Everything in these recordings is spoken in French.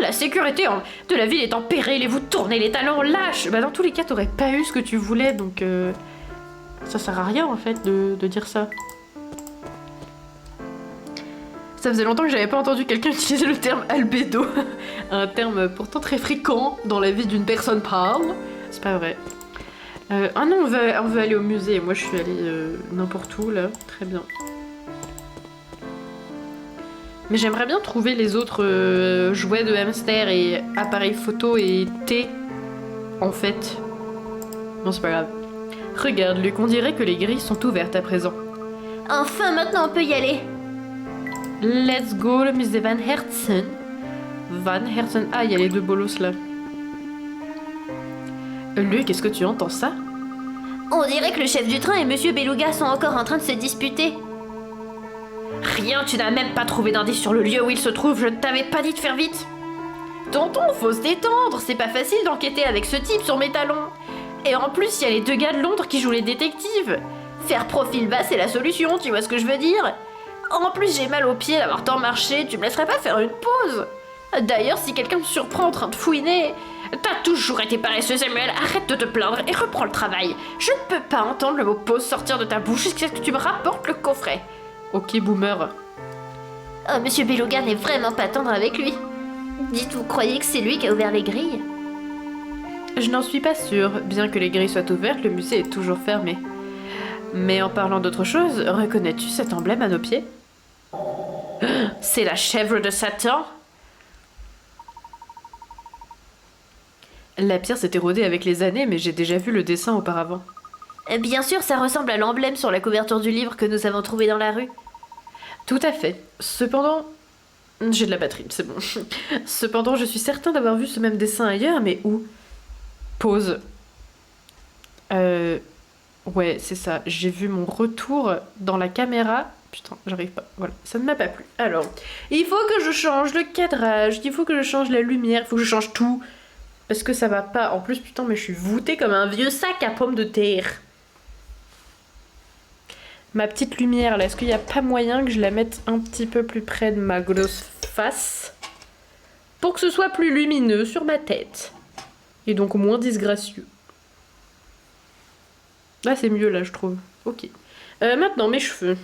La sécurité de la ville est en péril et vous tournez les talons lâches. Bah dans tous les cas, t'aurais pas eu ce que tu voulais, donc ça sert à rien en fait de dire ça. Ça faisait longtemps que j'avais pas entendu quelqu'un utiliser le terme albédo. Un terme pourtant très fréquent dans la vie d'une personne pâle. C'est pas vrai. Ah non, on veut aller au musée. Moi je suis allée n'importe où là. Très bien. Mais j'aimerais bien trouver les autres jouets de hamster et appareils photo et thé. En fait. Non, c'est pas grave. Regarde, Luc, on dirait que les grilles sont ouvertes à présent. Enfin, maintenant on peut y aller. Let's go, le musée Van Herzen. Van Herzen. Ah, il y a les deux bolos là. Luc, est-ce que tu entends ça? On dirait que le chef du train et Monsieur Beluga sont encore en train de se disputer. Rien, tu n'as même pas trouvé d'indice sur le lieu où il se trouve, je ne t'avais pas dit de faire vite. Tonton, faut se détendre, c'est pas facile d'enquêter avec ce type sur mes talons. Et en plus, il y a les deux gars de Londres qui jouent les détectives. Faire profil bas, c'est la solution, tu vois ce que je veux dire? En plus, j'ai mal aux pieds d'avoir tant marché, tu me laisserais pas faire une pause? D'ailleurs, si quelqu'un me surprend en train de fouiner... T'as toujours été paresseux, Samuel, arrête de te plaindre et reprends le travail. Je ne peux pas entendre le mot pause sortir de ta bouche jusqu'à ce que tu me rapportes le coffret. Ok, boomer. Oh, Monsieur Beluga n'est vraiment pas tendre avec lui. Dites, vous croyez que c'est lui qui a ouvert les grilles? Je n'en suis pas sûre. Bien que les grilles soient ouvertes, le musée est toujours fermé. Mais en parlant d'autre chose, reconnais-tu cet emblème à nos pieds? C'est la chèvre de Satan? La pierre s'est érodée avec les années, mais j'ai déjà vu le dessin auparavant. Bien sûr, ça ressemble à l'emblème sur la couverture du livre que nous avons trouvé dans la rue. Tout à fait. Cependant... J'ai de la batterie, c'est bon. Cependant, je suis certain d'avoir vu ce même dessin ailleurs, mais où? Pause. Ouais, c'est ça. J'ai vu mon retour dans la caméra. Putain, j'arrive pas. Voilà, ça ne m'a pas plu. Alors, il faut que je change le cadrage, il faut que je change la lumière, il faut que je change tout. Parce que ça va pas. En plus, putain, mais je suis voûtée comme un vieux sac à pommes de terre. Ma petite lumière, là, est-ce qu'il n'y a pas moyen que je la mette un petit peu plus près de ma grosse face? Pour que ce soit plus lumineux sur ma tête. Et donc moins disgracieux. Là, c'est mieux, là, je trouve. Ok. Maintenant, mes cheveux.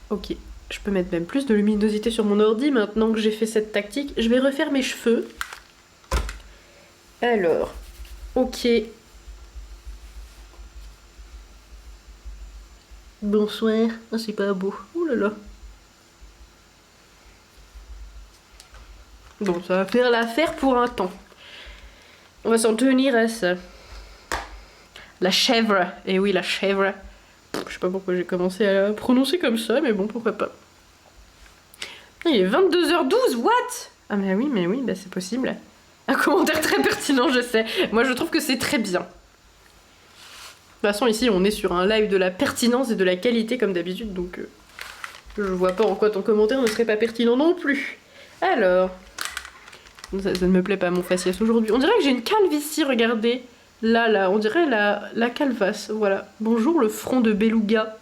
Ok. Je peux mettre même plus de luminosité sur mon ordi maintenant que j'ai fait cette tactique. Je vais refaire mes cheveux. Alors. Ok. Bonsoir. Ah, c'est pas beau. Ouh là là. Bon, ça va faire l'affaire pour un temps. On va s'en tenir à ça. La chèvre. Et oui, la chèvre. Je sais pas pourquoi j'ai commencé à la prononcer comme ça, mais bon, pourquoi pas. Il est 22h12, what? Ah mais oui, bah c'est possible. Un commentaire très pertinent, je sais. Moi, je trouve que c'est très bien. De toute façon, ici, on est sur un live de la pertinence et de la qualité, comme d'habitude, donc... je vois pas en quoi ton commentaire ne serait pas pertinent non plus. Alors... Ça ne me plaît pas, mon faciès, aujourd'hui. On dirait que j'ai une calvitie, regardez. Là, on dirait la calvasse, voilà. Bonjour, le front de Beluga.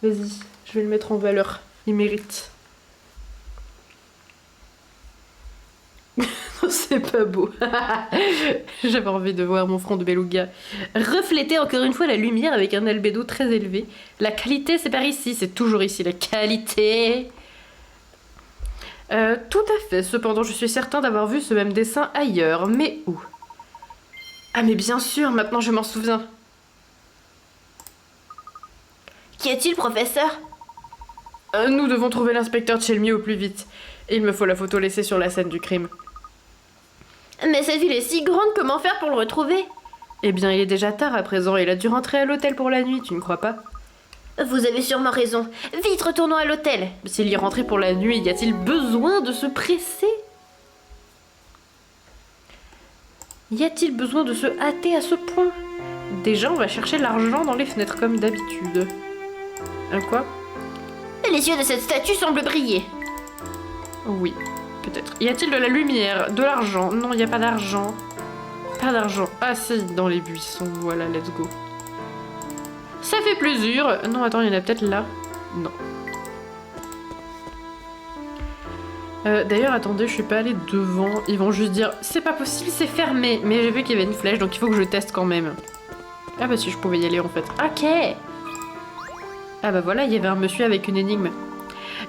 Vas-y, je vais le mettre en valeur. Il mérite. C'est pas beau. J'avais envie de voir mon front de Beluga refléter encore une fois la lumière avec un albédo très élevé. La qualité, c'est par ici, c'est toujours ici, la qualité. Tout à fait. Cependant, je suis certain d'avoir vu ce même dessin ailleurs. Mais où? Ah mais bien sûr, maintenant je m'en souviens. Qu'y a-t-il, professeur? Nous devons trouver l'inspecteur Chelmy au plus vite. Il me faut la photo laissée sur la scène du crime. Mais cette ville est si grande, comment faire pour le retrouver? Eh bien, il est déjà tard à présent, il a dû rentrer à l'hôtel pour la nuit, tu ne crois pas? Vous avez sûrement raison. Vite, retournons à l'hôtel. S'il y est rentré pour la nuit, y a-t-il besoin de se presser? Y a-t-il besoin de se hâter à ce point? Déjà, on va chercher l'argent dans les fenêtres comme d'habitude. Quoi? Les yeux de cette statue semblent briller. Oui, peut-être. Y a-t-il de la lumière? De l'argent? Non, y a pas d'argent. Pas d'argent. Ah si, dans les buissons. Voilà, let's go. Ça fait plaisir. Non, attends, il y en a peut-être là. Non. D'ailleurs, attendez, je suis pas allée devant. Ils vont juste dire c'est pas possible, c'est fermé. Mais j'ai vu qu'il y avait une flèche, donc il faut que je teste quand même. Ah bah si, je pouvais y aller en fait. Ok. Ah bah voilà, il y avait un monsieur avec une énigme.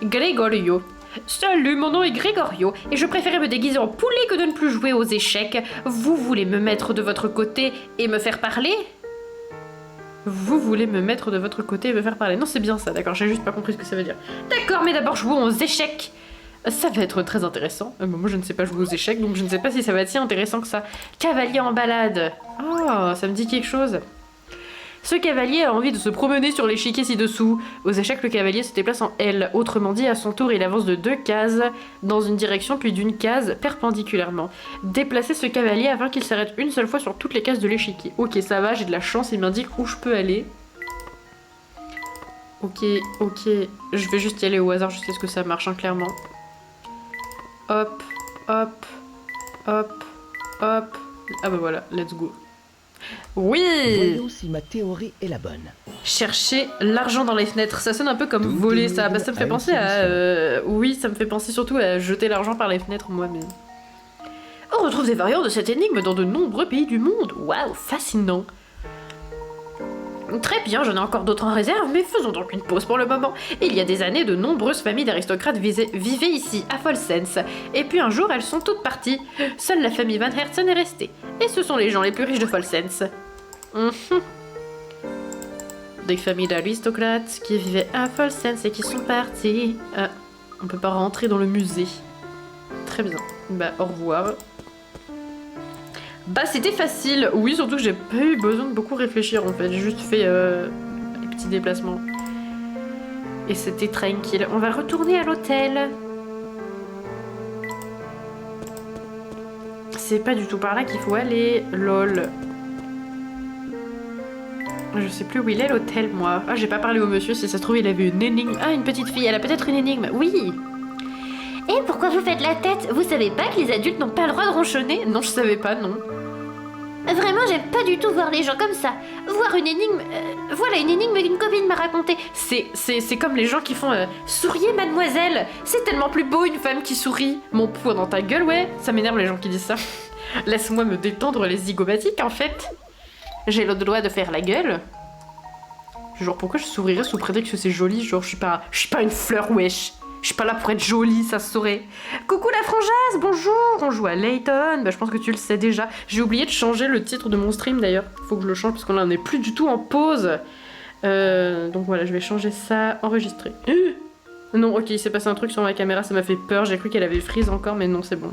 Gregorio. Salut, mon nom est Gregorio, et je préférais me déguiser en poulet que de ne plus jouer aux échecs. Vous voulez me mettre de votre côté et me faire parler? Vous voulez me mettre de votre côté et me faire parler? Non, c'est bien ça, d'accord, j'ai juste pas compris ce que ça veut dire. D'accord, mais d'abord jouons aux échecs. Ça va être très intéressant. Moi, je ne sais pas jouer aux échecs, donc je ne sais pas si ça va être si intéressant que ça. Cavalier en balade. Oh, ça me dit quelque chose. Ce cavalier a envie de se promener sur l'échiquier ci-dessous. Aux échecs, le cavalier se déplace en L. Autrement dit, à son tour, il avance de 2 cases dans une direction, puis d'une case perpendiculairement. Déplacez ce cavalier afin qu'il s'arrête une seule fois sur toutes les cases de l'échiquier. Ok, ça va, j'ai de la chance, il m'indique où je peux aller. Ok, je vais juste y aller au hasard jusqu'à ce que ça marche, hein, clairement. Hop, hop, hop, hop. Ah bah voilà, let's go. Oui! Voyons si ma théorie est la bonne. Chercher l'argent dans les fenêtres, ça sonne un peu comme Tout voler ça. énigme Bah, ça me fait a une penser à... Oui, ça me fait penser surtout à jeter l'argent par les fenêtres, moi, mais... On retrouve des variantes de cette énigme dans de nombreux pays du monde. Waouh, fascinant. Très bien, j'en ai encore d'autres en réserve, mais faisons donc une pause pour le moment. Il y a des années, de nombreuses familles d'aristocrates vivaient ici, à Folsens. Et puis un jour, elles sont toutes parties. Seule la famille Van Hertzen est restée. Et ce sont les gens les plus riches de Folsens. Des familles d'aristocrates qui vivaient à Folsens et qui sont partis. Ah, on peut pas rentrer dans le musée. Très bien. Bah, au revoir. Bah, c'était facile. Oui, surtout que j'ai pas eu besoin de beaucoup réfléchir en fait. J'ai juste fait les petits déplacements. Et c'était tranquille. On va retourner à l'hôtel. C'est pas du tout par là qu'il faut aller. Lol. Je sais plus où il est l'hôtel, moi. Ah, j'ai pas parlé au monsieur. Si ça se trouve, il avait une énigme. Ah, une petite fille. Elle a peut-être une énigme. Oui. Et pourquoi vous faites la tête? Vous savez pas que les adultes n'ont pas le droit de ronchonner? Non, je savais pas, non. Vraiment, j'aime pas du tout voir les gens comme ça. Voir une énigme... voilà, une énigme qu'une copine m'a racontée. C'est comme les gens qui font souriez, mademoiselle. C'est tellement plus beau une femme qui sourit. Mon poing dans ta gueule, ouais. Ça m'énerve les gens qui disent ça. Laisse-moi me détendre les zygomatiques, en fait. J'ai le droit de faire la gueule. Genre, pourquoi je sourirais sous prétexte que c'est joli? Genre, je suis pas une fleur, wesh. Je suis pas là pour être jolie, ça se saurait. Coucou la frangaise, bonjour. On joue à Layton. Bah, je pense que tu le sais déjà. J'ai oublié de changer le titre de mon stream d'ailleurs. Faut que je le change parce qu'on n'en est plus du tout en pause. Donc voilà, je vais changer ça. Enregistrer. Non, ok, il s'est passé un truc sur ma caméra, ça m'a fait peur. J'ai cru qu'elle avait freeze encore, mais non, c'est bon.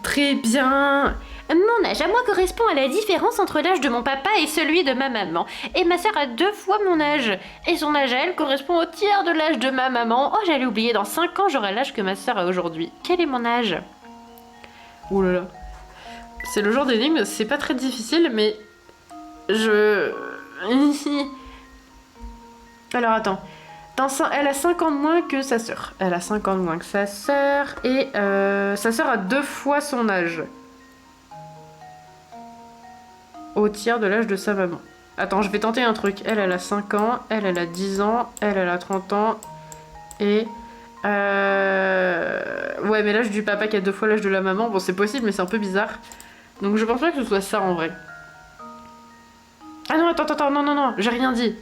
Très bien. Mon âge à moi correspond à la différence entre l'âge de mon papa et celui de ma maman. Et ma sœur a 2 fois mon âge. Et son âge à elle correspond au tiers de l'âge de ma maman. Oh, j'allais oublier, dans 5 ans, j'aurai l'âge que ma sœur a aujourd'hui. Quel est mon âge? Ouh là là. C'est le genre d'énigme, c'est pas très difficile, mais... Alors attends. Elle a 5 ans de moins que sa sœur. Elle a 5 ans de moins que sa sœur. Et sa sœur a 2 fois son âge. Au tiers de l'âge de sa maman. Attends, je vais tenter un truc. Elle a 5 ans. Elle a 10 ans. Elle a 30 ans. Et... Ouais, mais l'âge du papa qui a 2 fois l'âge de la maman, bon, c'est possible, mais c'est un peu bizarre. Donc je pense pas que ce soit ça, en vrai. Ah non, attends, non, j'ai rien dit.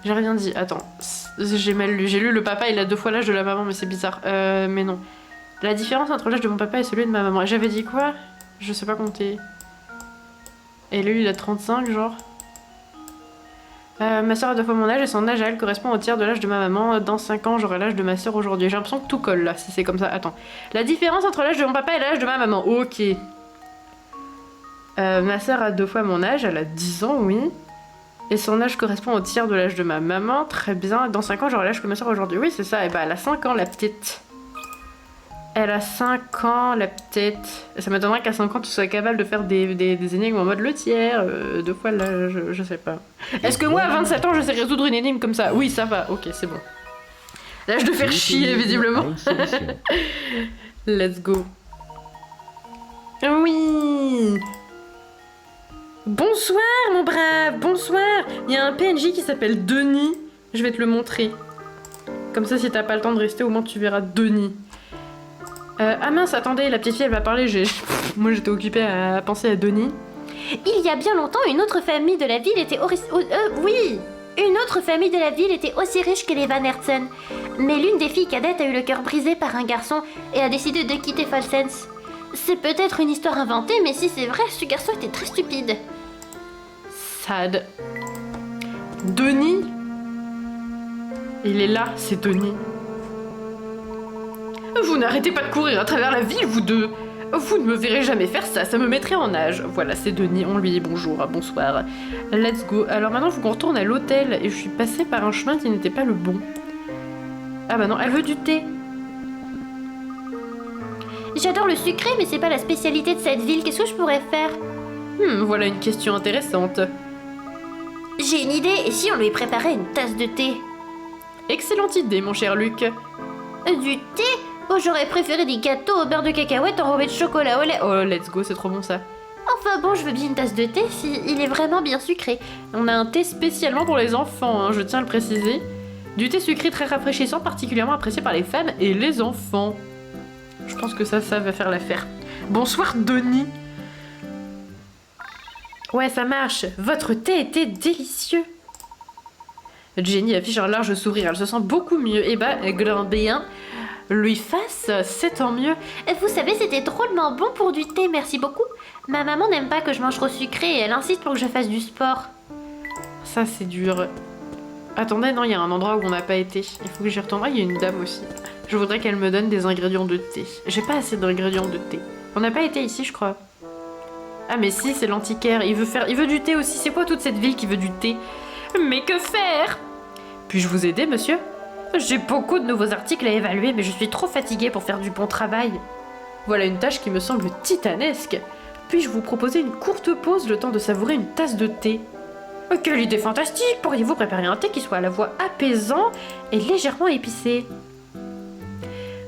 J'ai rien dit, attends. J'ai mal lu. J'ai lu le papa, il a 2 fois l'âge de la maman, mais c'est bizarre. Mais non. La différence entre l'âge de mon papa et celui de ma maman. J'avais dit quoi? Je sais pas compter. Et lui, il a 35, genre. Ma soeur a 2 fois mon âge et son âge à elle correspond au tiers de l'âge de ma maman. Dans 5 ans, j'aurai l'âge de ma soeur aujourd'hui. J'ai l'impression que tout colle là, si c'est comme ça. Attends. La différence entre l'âge de mon papa et l'âge de ma maman. Ok. Ma soeur a 2 fois mon âge, elle a 10 ans, oui. Et son âge correspond au tiers de l'âge de ma maman. Très bien. Dans 5 ans, j'aurai l'âge que ma soeur aujourd'hui. Oui, c'est ça. Et bah, elle a 5 ans, la petite. Elle a 5 ans, la petite. Et ça m'étonnerait qu'à 5 ans, tu sois capable de faire des énigmes en mode le tiers, 2 fois l'âge, je sais pas. Est-ce que moi, à 27 ans, je sais résoudre une énigme comme ça? Oui, ça va. Ok, c'est bon. L'âge de faire chier, visiblement. Let's go. Oui. Bonsoir, mon brave. Bonsoir. Il y a un PNJ qui s'appelle Denis. Je vais te le montrer. Comme ça, si t'as pas le temps de rester, au moins tu verras Denis. Ah mince, attendez, la petite fille, elle va parler. Moi, j'étais occupée à penser à Denis. Il y a bien longtemps, une autre famille de la ville était Une autre famille de la ville était aussi riche que les Van Hertzen. Mais l'une des filles cadettes a eu le cœur brisé par un garçon et a décidé de quitter Folsens. C'est peut-être une histoire inventée, mais si c'est vrai, ce garçon était très stupide. Sad. Denis. Il est là, c'est Denis. Vous n'arrêtez pas de courir à travers la ville, vous deux. Vous ne me verrez jamais faire ça, ça me mettrait en âge. Voilà, c'est Denis, on lui dit bonjour, bonsoir. Let's go. Alors maintenant, il faut qu'on retourne à l'hôtel. Et je suis passée par un chemin qui n'était pas le bon. Ah bah non, elle veut du thé. J'adore le sucré, mais c'est pas la spécialité de cette ville. Qu'est-ce que je pourrais faire? Voilà une question intéressante. J'ai une idée, et si on lui préparait une tasse de thé? Excellente idée, mon cher Luc. Du thé? Oh, j'aurais préféré des gâteaux au beurre de cacahuète enrobés de chocolat au lait. Oh, let's go, c'est trop bon ça. Enfin bon, je veux bien une tasse de thé si il est vraiment bien sucré. On a un thé spécialement pour les enfants, hein, je tiens à le préciser. Du thé sucré très rafraîchissant, particulièrement apprécié par les femmes et les enfants. Je pense que ça va faire l'affaire. Bonsoir, Denis. Ouais, ça marche. Votre thé était délicieux. Jenny affiche un large sourire, elle se sent beaucoup mieux. Eh ben, grand bien. Lui fasse, c'est tant mieux. Vous savez, c'était drôlement bon pour du thé, merci beaucoup. Ma maman n'aime pas que je mange trop sucré et elle insiste pour que je fasse du sport. Ça, c'est dur. Attendez, non, il y a un endroit où on n'a pas été. Il faut que j'y retourne. Il y a une dame aussi. Je voudrais qu'elle me donne des ingrédients de thé. J'ai pas assez d'ingrédients de thé. On n'a pas été ici, je crois. Ah, mais si, c'est l'antiquaire. Il veut du thé aussi. C'est quoi toute cette ville qui veut du thé? Mais que faire? Puis-je vous aider, monsieur? J'ai beaucoup de nouveaux articles à évaluer, mais je suis trop fatiguée pour faire du bon travail. Voilà une tâche qui me semble titanesque. Puis-je vous proposer une courte pause, le temps de savourer une tasse de thé? Quelle idée fantastique! Pourriez-vous préparer un thé qui soit à la fois apaisant et légèrement épicé?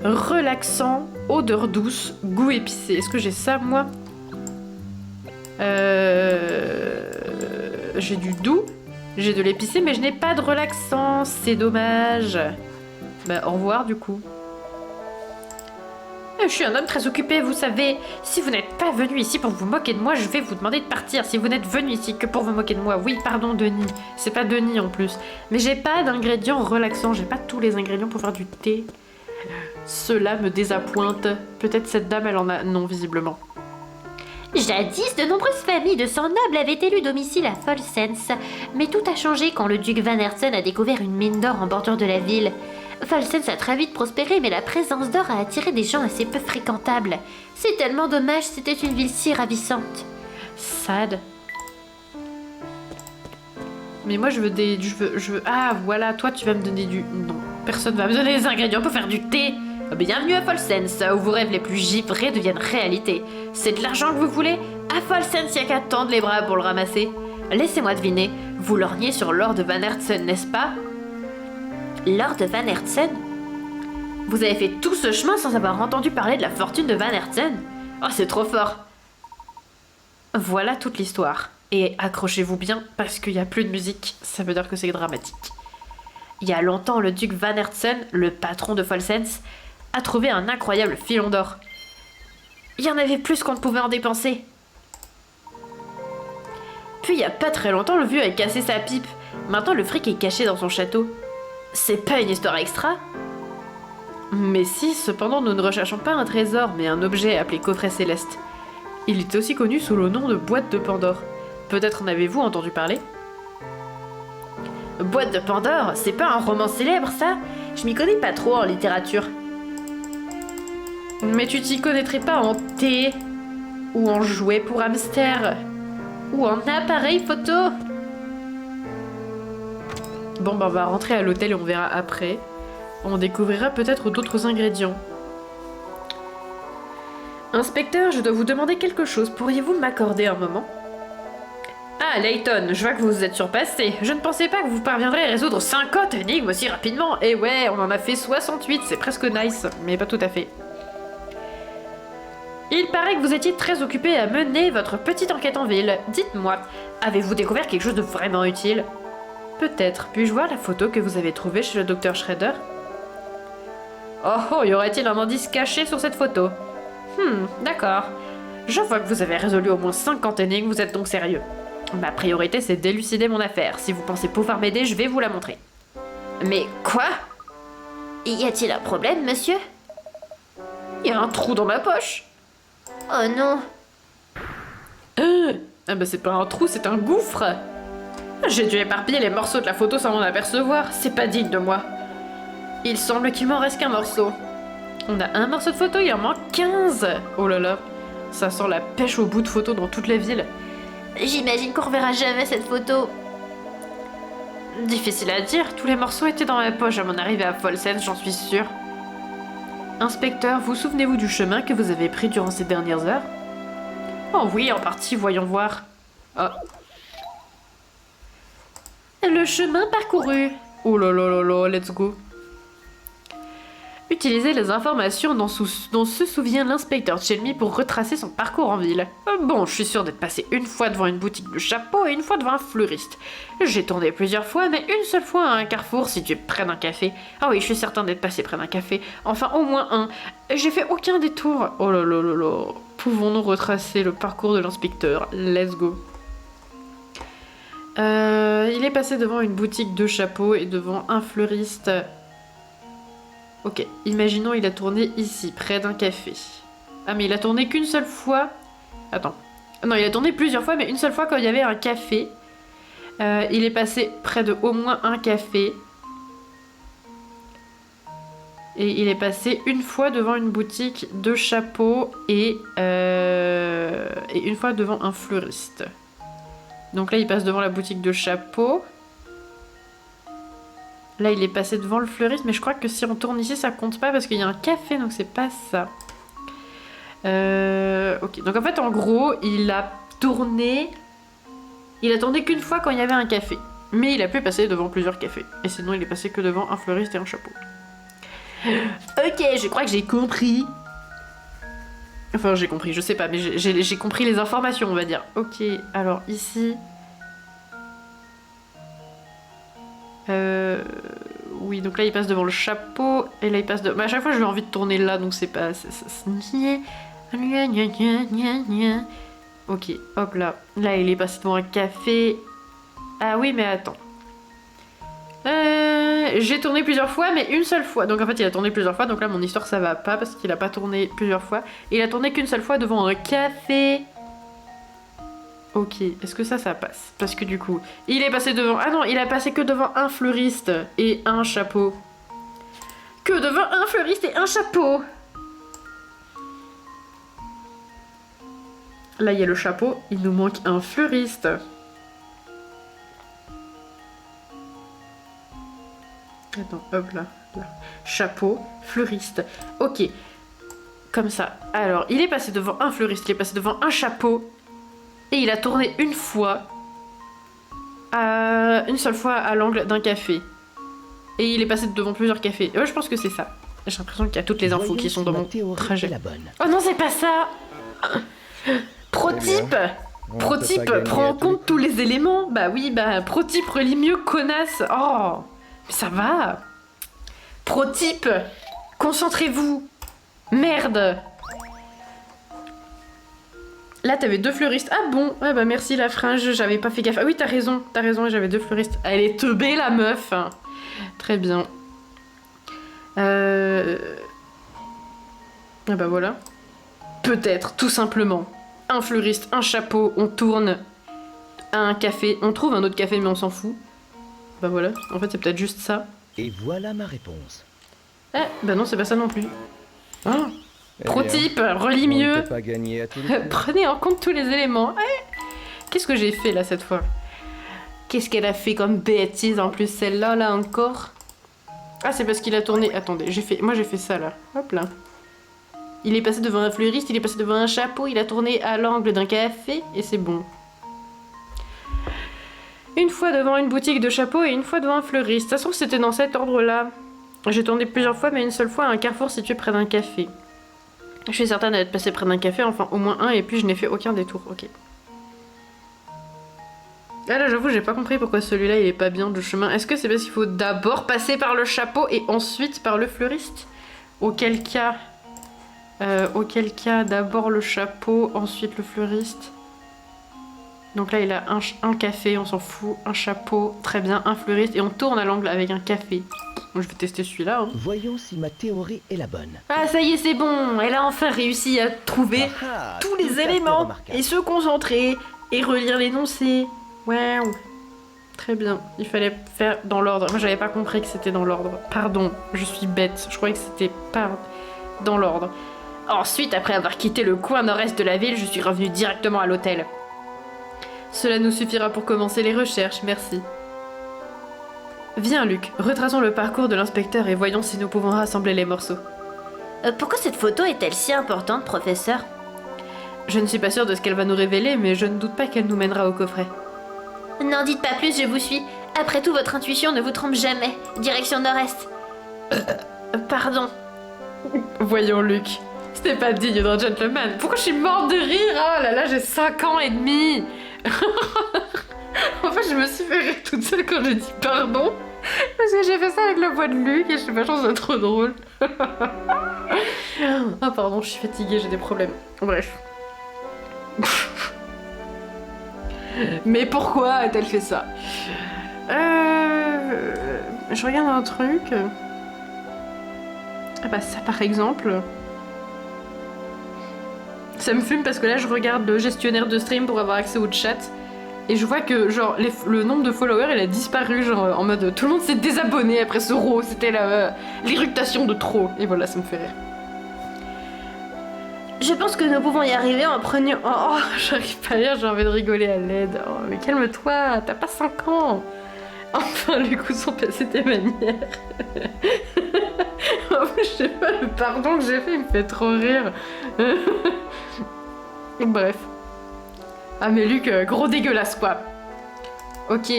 Relaxant, odeur douce, goût épicé. Est-ce que j'ai ça, moi? J'ai du doux. J'ai de l'épicé, mais je n'ai pas de relaxant. C'est dommage. Bah, au revoir, du coup. Je suis un homme très occupé, vous savez. Si vous n'êtes pas venu ici pour vous moquer de moi, je vais vous demander de partir. Si vous n'êtes venu ici que pour vous moquer de moi. Oui, pardon, Denis. C'est pas Denis, en plus. Mais j'ai pas d'ingrédients relaxants. J'ai pas tous les ingrédients pour faire du thé. Cela me désappointe. Peut-être cette dame, elle en a... Non, visiblement. Jadis, de nombreuses familles de sang noble avaient élu domicile à Folsens, mais tout a changé quand le duc Van Hertzen a découvert une mine d'or en bordure de la ville. Folsens a très vite prospéré, mais la présence d'or a attiré des gens assez peu fréquentables. C'est tellement dommage, c'était une ville si ravissante. Sad. Mais moi je veux des... Ah voilà, toi tu vas me donner du... Non, personne va me donner des ingrédients pour faire du thé. Bienvenue à Folsens, où vos rêves les plus givrés deviennent réalité. C'est de l'argent que vous voulez? À Folsens, y a qu'à tendre les bras pour le ramasser. Laissez-moi deviner, vous lorgnez sur Lord Van Hertzen, n'est-ce pas? Lord Van Hertzen? Vous avez fait tout ce chemin sans avoir entendu parler de la fortune de Van Hertzen? Oh, c'est trop fort! Voilà toute l'histoire. Et accrochez-vous bien, parce qu'il n'y a plus de musique, ça veut dire que c'est dramatique. Il y a longtemps, le duc Van Hertzen, le patron de Folsens, a trouvé un incroyable filon d'or. Il y en avait plus qu'on ne pouvait en dépenser. Puis il y a pas très longtemps, le vieux a cassé sa pipe. Maintenant le fric est caché dans son château. C'est pas une histoire extra? Mais si, cependant nous ne recherchons pas un trésor, mais un objet appelé coffret céleste. Il est aussi connu sous le nom de boîte de Pandore. Peut-être en avez-vous entendu parler? Boîte de Pandore, c'est pas un roman célèbre ça? Je m'y connais pas trop en littérature. Mais tu t'y connaîtrais pas en thé? Ou en jouet pour hamster? Ou en appareil photo? Bon bah on va rentrer à l'hôtel et on verra après. On découvrira peut-être d'autres ingrédients. Inspecteur, je dois vous demander quelque chose. Pourriez-vous m'accorder un moment? Ah, Layton, je vois que vous vous êtes surpassé. Je ne pensais pas que vous parviendrez à résoudre 50 énigmes aussi rapidement. Et ouais, on en a fait 68, c'est presque nice, mais pas tout à fait. Il paraît que vous étiez très occupé à mener votre petite enquête en ville. Dites-moi, avez-vous découvert quelque chose de vraiment utile? Peut-être. Puis-je voir la photo que vous avez trouvée chez le docteur Schrader? Oh, y aurait-il un indice caché sur cette photo? D'accord. Je vois que vous avez résolu au moins 50 énigmes, vous êtes donc sérieux. Ma priorité, c'est d'élucider mon affaire. Si vous pensez pouvoir m'aider, je vais vous la montrer. Mais quoi? Y a-t-il un problème, monsieur? Il y a un trou dans ma poche. Oh non. Ah bah c'est pas un trou, c'est un gouffre. J'ai dû éparpiller les morceaux de la photo sans m'en apercevoir. C'est pas digne de moi. Il semble qu'il m'en reste qu'un morceau. On a un morceau de photo, il en manque 15. Oh là là, ça sent la pêche au bout de photo dans toute la ville. J'imagine qu'on reverra jamais cette photo. Difficile à dire, tous les morceaux étaient dans ma poche à mon arrivée à Folsen, j'en suis sûre. Inspecteur, vous souvenez-vous du chemin que vous avez pris durant ces dernières heures? Oh oui, en partie, voyons voir. Ah. Le chemin parcouru. Oh là là là là, let's go. Utilisez les informations dont se souvient l'inspecteur Chelmy pour retracer son parcours en ville. Bon, je suis sûre d'être passée une fois devant une boutique de chapeaux et une fois devant un fleuriste. J'ai tourné plusieurs fois, mais une seule fois à un carrefour situé près d'un café. Ah oui, je suis certaine d'être passée près d'un café. Enfin, au moins un. J'ai fait aucun détour. Oh là là là là. Pouvons-nous retracer le parcours de l'inspecteur? Let's go. Il est passé devant une boutique de chapeaux et devant un fleuriste. Ok, imaginons il a tourné ici, près d'un café. Ah mais il a tourné qu'une seule fois. Attends. Non, il a tourné plusieurs fois, mais une seule fois quand il y avait un café. Il est passé près de au moins un café. Et il est passé une fois devant une boutique de chapeaux et une fois devant un fleuriste. Donc là, il passe devant la boutique de chapeaux. Là, il est passé devant le fleuriste, mais je crois que si on tourne ici, ça compte pas parce qu'il y a un café, donc c'est pas ça. Ok, donc en fait, en gros, il a tourné qu'une fois quand il y avait un café. Mais il a pu passer devant plusieurs cafés. Et sinon, il est passé que devant un fleuriste et un chapeau. Ok, je crois que j'ai compris. Enfin, j'ai compris, je sais pas, mais j'ai compris les informations, on va dire. Ok, alors ici... Oui, donc là il passe devant le chapeau, et là il passe de... Mais à chaque fois j'ai envie de tourner là, donc c'est pas... Ok, hop là. Là il est passé devant un café. Ah oui, mais attends. J'ai tourné plusieurs fois, mais une seule fois. Donc en fait il a tourné plusieurs fois, donc là mon histoire ça va pas, parce qu'il a pas tourné plusieurs fois. Il a tourné qu'une seule fois devant un café. Ok, est-ce que ça passe? Parce que du coup, il est passé devant... Ah non, il a passé que devant un fleuriste et un chapeau. Que devant un fleuriste et un chapeau! Là, il y a le chapeau, il nous manque un fleuriste. Attends, hop là, là. Chapeau, fleuriste. Ok, comme ça. Alors, il est passé devant un fleuriste, il est passé devant un chapeau. Et il a tourné une seule fois à l'angle d'un café. Et il est passé devant plusieurs cafés. Ouais, je pense que c'est ça. J'ai l'impression qu'il y a toutes les infos qui sont dans mon trajet. Oh non, c'est pas ça! Protype! Protype prend en compte tous les éléments. Bah oui, bah Protype relie mieux connasse. Oh, mais ça va. Protype, concentrez-vous. Merde. Là, t'avais deux fleuristes. Ah bon? Ah bah merci la fringe, j'avais pas fait gaffe. Ah oui, t'as raison, j'avais deux fleuristes. Elle est teubée la meuf. Très bien. Ah bah voilà. Peut-être, tout simplement. Un fleuriste, un chapeau, on tourne à un café. On trouve un autre café, mais on s'en fout. Bah voilà, en fait c'est peut-être juste ça. Et voilà ma réponse. Ah, bah non, c'est pas ça non plus. Ah. Eh Protype, bien, relis on ne mieux. peut pas gagner à tous les coups. Prenez en compte tous les éléments. Qu'est-ce que j'ai fait là cette fois? Qu'est-ce qu'elle a fait comme bêtise en plus celle-là là encore? Ah c'est parce qu'il a tourné. Attendez, moi j'ai fait ça là. Hop là. Il est passé devant un fleuriste, il est passé devant un chapeau, il a tourné à l'angle d'un café et c'est bon. Une fois devant une boutique de chapeaux et une fois devant un fleuriste. Ça se trouve c'était dans cet ordre là. J'ai tourné plusieurs fois mais une seule fois à un carrefour situé près d'un café. Je suis certaine d'être passée près d'un café, enfin au moins un, et puis je n'ai fait aucun détour, ok. Ah là j'avoue j'ai pas compris pourquoi celui-là il est pas bien de chemin. Est-ce que c'est parce qu'il faut d'abord passer par le chapeau et ensuite par le fleuriste? Auquel cas d'abord le chapeau, ensuite le fleuriste. Donc là, il a un café, on s'en fout, un chapeau, très bien, un fleuriste, et on tourne à l'angle avec un café. Je vais tester celui-là. Hein. Voyons si ma théorie est la bonne. Ah, ça y est, c'est bon. Elle a enfin réussi à trouver tous les éléments et se concentrer et relire l'énoncé. Waouh. Très bien. Il fallait faire dans l'ordre. Moi, j'avais pas compris que c'était dans l'ordre. Pardon, je suis bête. Je croyais que c'était pas dans l'ordre. Ensuite, après avoir quitté le coin nord-est de la ville, je suis revenue directement à l'hôtel. Cela nous suffira pour commencer les recherches, merci. Viens, Luc, retraçons le parcours de l'inspecteur et voyons si nous pouvons rassembler les morceaux. Pourquoi cette photo est-elle si importante, professeur? Je ne suis pas sûre de ce qu'elle va nous révéler, mais je ne doute pas qu'elle nous mènera au coffret. N'en dites pas plus, je vous suis. Après tout, votre intuition ne vous trompe jamais. Direction nord-est. Pardon. Voyons, Luc. C'était pas digne d'un gentleman. Pourquoi je suis morte de rire? Oh là là, j'ai 5 ans et demi. En fait, je me suis fait rire toute seule quand j'ai dit pardon. Parce que j'ai fait ça avec la voix de Luc et je sais pas, je trouve ça trop drôle. Ah pardon, je suis fatiguée, j'ai des problèmes. Bref. Mais pourquoi a-t-elle fait ça? Je regarde un truc. Ah bah ça par exemple. Ça me fume parce que là je regarde le gestionnaire de stream pour avoir accès au chat. Et je vois que genre le nombre de followers il a disparu genre en mode tout le monde s'est désabonné après ce raw. C'était l'irritation de trop. Et voilà, ça me fait rire. Je pense que nous pouvons y arriver en prenant... Oh, j'arrive pas à lire, j'ai envie de rigoler à l'aide. Oh, mais calme-toi, t'as pas 5 ans. Enfin, Luc, où sont passées tes manières? En plus, je sais pas, le pardon que j'ai fait, il me fait trop rire. Bref. Ah mais Luc, gros dégueulasse quoi. Ok.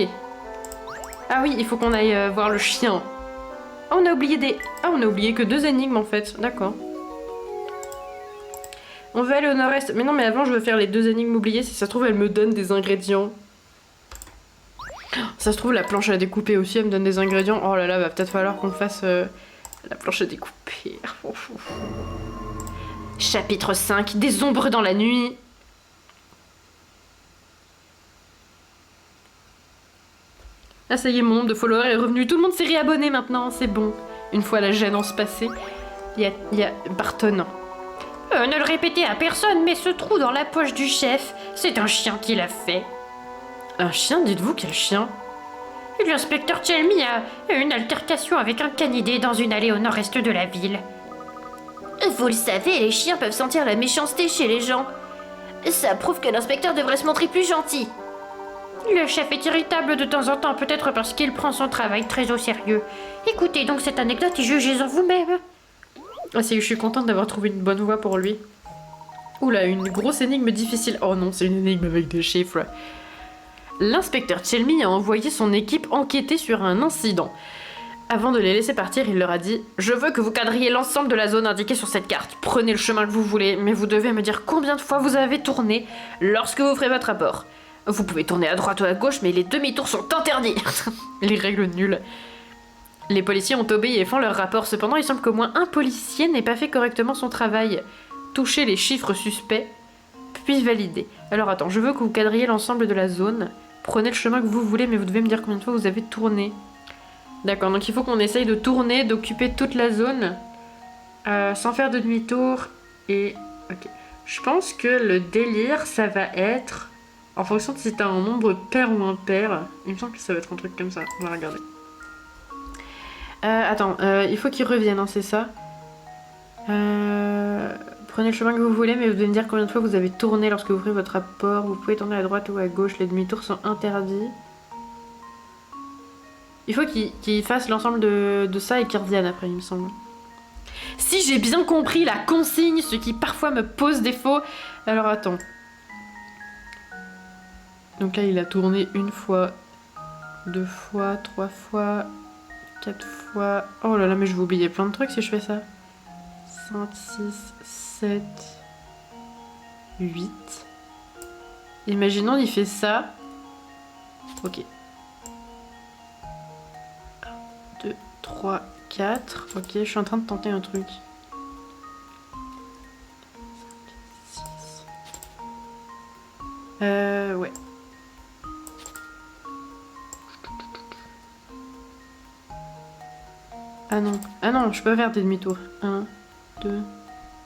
Ah oui, il faut qu'on aille voir le chien. Ah, on a oublié que 2 énigmes en fait, d'accord. On veut aller au nord-est. Mais non, mais avant, je veux faire les 2 énigmes oubliées. Si ça se trouve, elle me donne des ingrédients. Ça se trouve, la planche à découper aussi, elle me donne des ingrédients. Oh là là, va peut-être falloir qu'on fasse la planche à découper. Chapitre 5, des ombres dans la nuit. Ah, ça y est, mon nombre de followers est revenu. Tout le monde s'est réabonné maintenant, c'est bon. Une fois la gênance passée, il y a Barton. Ne le répétez à personne, mais ce trou dans la poche du chef, c'est un chien qui l'a fait. Un chien? Dites-vous quel chien? L'inspecteur Chelmy a eu une altercation avec un canidé dans une allée au nord-est de la ville. Vous le savez, les chiens peuvent sentir la méchanceté chez les gens. Ça prouve que l'inspecteur devrait se montrer plus gentil. Le chef est irritable de temps en temps, peut-être parce qu'il prend son travail très au sérieux. Écoutez donc cette anecdote et jugez-en vous-même. Ah, je suis contente d'avoir trouvé une bonne voie pour lui. Oula, une grosse énigme difficile. Oh non, c'est une énigme avec des chiffres. L'inspecteur Chelmy a envoyé son équipe enquêter sur un incident. Avant de les laisser partir, il leur a dit « Je veux que vous quadrilliez l'ensemble de la zone indiquée sur cette carte. Prenez le chemin que vous voulez, mais vous devez me dire combien de fois vous avez tourné lorsque vous ferez votre rapport. Vous pouvez tourner à droite ou à gauche, mais les demi-tours sont interdits. » Les règles nulles. Les policiers ont obéi et font leur rapport. Cependant, il semble qu'au moins un policier n'ait pas fait correctement son travail. Toucher les chiffres suspects, puis valider. Alors attends, je veux que vous quadrilliez l'ensemble de la zone. Prenez le chemin que vous voulez, mais vous devez me dire combien de fois vous avez tourné. D'accord, donc il faut qu'on essaye de tourner, d'occuper toute la zone, sans faire de demi-tour. Et... ok. Je pense que le délire, ça va être... en fonction de si t'as un nombre pair ou impair. Il me semble que ça va être un truc comme ça. On va regarder. Attends, il faut qu'ils reviennent, hein, c'est ça. Prenez le chemin que vous voulez, mais vous devez me dire combien de fois vous avez tourné lorsque vous ferez votre rapport. Vous pouvez tourner à droite ou à gauche, les demi-tours sont interdits. Il faut qu'ils fassent l'ensemble de ça et qu'ils reviennent après, il me semble. Si j'ai bien compris la consigne, ce qui parfois me pose défaut. Alors attends. Donc là, il a tourné 1 fois, 2 fois, 3 fois, 4 fois... Oh là là, mais je vais oublier plein de trucs si je fais ça. 5, 6, 7, 8. Imaginons, il fait ça. Ok. 1, 2, 3, 4. Ok, je suis en train de tenter un truc. Ouais. Ah non, je peux faire des demi-tours. 1, 2,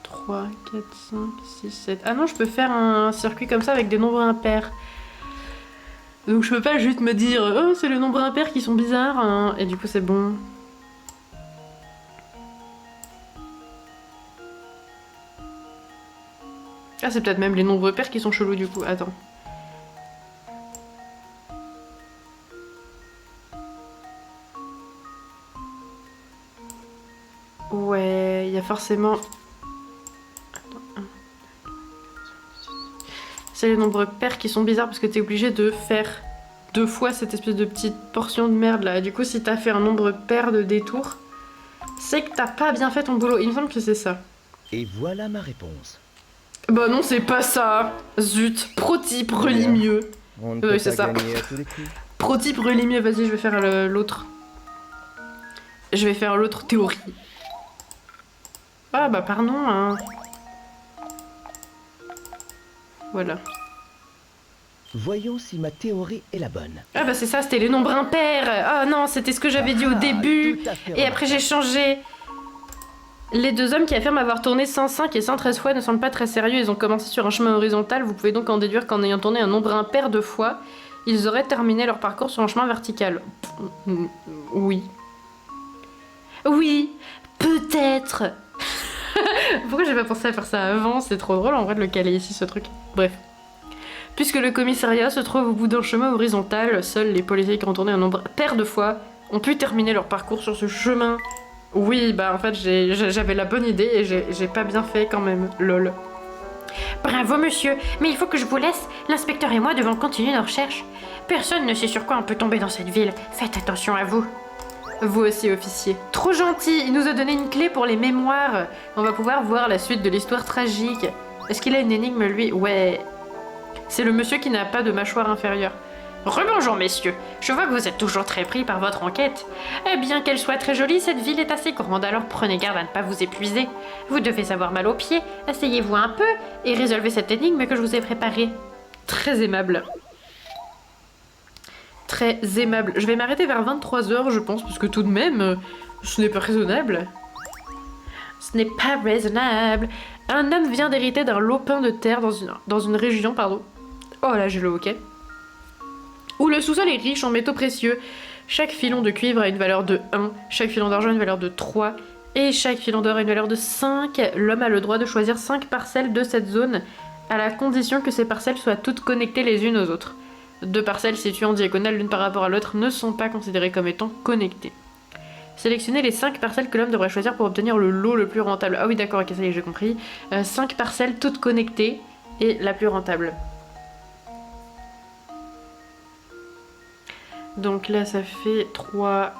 3, 4, 5, 6, 7. Ah non, je peux faire un circuit comme ça avec des nombres impairs. Donc je peux pas juste me dire oh c'est les nombres impairs qui sont bizarres hein. Et du coup c'est bon. Ah c'est peut-être même les nombres pairs qui sont chelous du coup, attends. Ouais, il y a forcément... C'est les nombres pairs qui sont bizarres parce que t'es obligé de faire 2 fois cette espèce de petite portion de merde là. Et du coup, si t'as fait un nombre pair de détours, c'est que t'as pas bien fait ton boulot. Il me semble que c'est ça. Et voilà ma réponse. Bah non, c'est pas ça. Zut. Protype, relis mieux. On ne peut c'est pas ça. gagner à tous les coups. Protype, relis mieux. Vas-y, je vais faire l'autre. Je vais faire l'autre théorie. Ah bah pardon, hein. Voilà. Voyons si ma théorie est la bonne. Ah bah c'est ça, c'était les nombres impairs. Ah non, c'était ce que j'avais dit au début. Tout à fait Et après j'ai changé. Les 2 hommes qui affirment avoir tourné 105 et 113 fois ne semblent pas très sérieux. Ils ont commencé sur un chemin horizontal. Vous pouvez donc en déduire qu'en ayant tourné un nombre impair de fois, ils auraient terminé leur parcours sur un chemin vertical. Oui. Oui, peut-être. Pourquoi j'ai pas pensé à faire ça avant? C'est trop drôle en vrai de le caler ici ce truc. Bref. Puisque le commissariat se trouve au bout d'un chemin horizontal, seuls les policiers qui ont tourné un nombre pair de fois ont pu terminer leur parcours sur ce chemin. Oui, bah en fait j'avais la bonne idée et j'ai pas bien fait quand même, lol. Bravo monsieur, mais il faut que je vous laisse. L'inspecteur et moi devons continuer nos recherches. Personne ne sait sur quoi on peut tomber dans cette ville. Faites attention à vous. Vous aussi, officier. Trop gentil, il nous a donné une clé pour les mémoires. On va pouvoir voir la suite de l'histoire tragique. Est-ce qu'il a une énigme, lui? Ouais. C'est le monsieur qui n'a pas de mâchoire inférieure. Rebonjour messieurs, je vois que vous êtes toujours très pris par votre enquête. Eh bien qu'elle soit très jolie, cette ville est assez grande, alors prenez garde à ne pas vous épuiser. Vous devez avoir mal aux pieds, asseyez-vous un peu et résolvez cette énigme que je vous ai préparée. Très aimable. Très aimable. Je vais m'arrêter vers 23h, je pense, parce que tout de même, ce n'est pas raisonnable. Ce n'est pas raisonnable. Un homme vient d'hériter d'un lopin de terre dans une région, pardon. Oh là, j'ai le hockey. Où le sous-sol est riche en métaux précieux. Chaque filon de cuivre a une valeur de 1, chaque filon d'argent a une valeur de 3, et chaque filon d'or a une valeur de 5. L'homme a le droit de choisir 5 parcelles de cette zone, à la condition que ces parcelles soient toutes connectées les unes aux autres. 2 parcelles situées en diagonale l'une par rapport à l'autre ne sont pas considérées comme étant connectées. Sélectionnez les 5 parcelles que l'homme devrait choisir pour obtenir le lot le plus rentable. Ah oui d'accord, ok ça y est j'ai compris. 5 parcelles toutes connectées et la plus rentable. Donc là ça fait 3,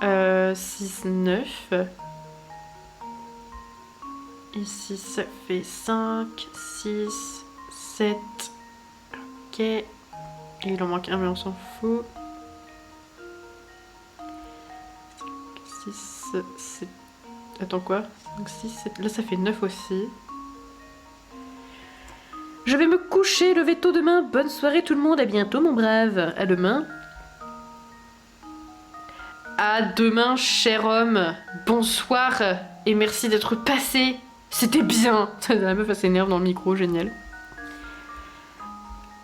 6, 9. Ici ça fait 5, 6, 7. Ok. Il en manque un mais on s'en fout. 6, 7... Attends quoi? 5, 6, 7... Là ça fait 9 aussi. Je vais me coucher, lever tôt demain. Bonne soirée tout le monde, à bientôt mon brave. À demain. À demain cher homme. Bonsoir et merci d'être passé. C'était bien. La meuf elle s'énerve dans le micro, génial.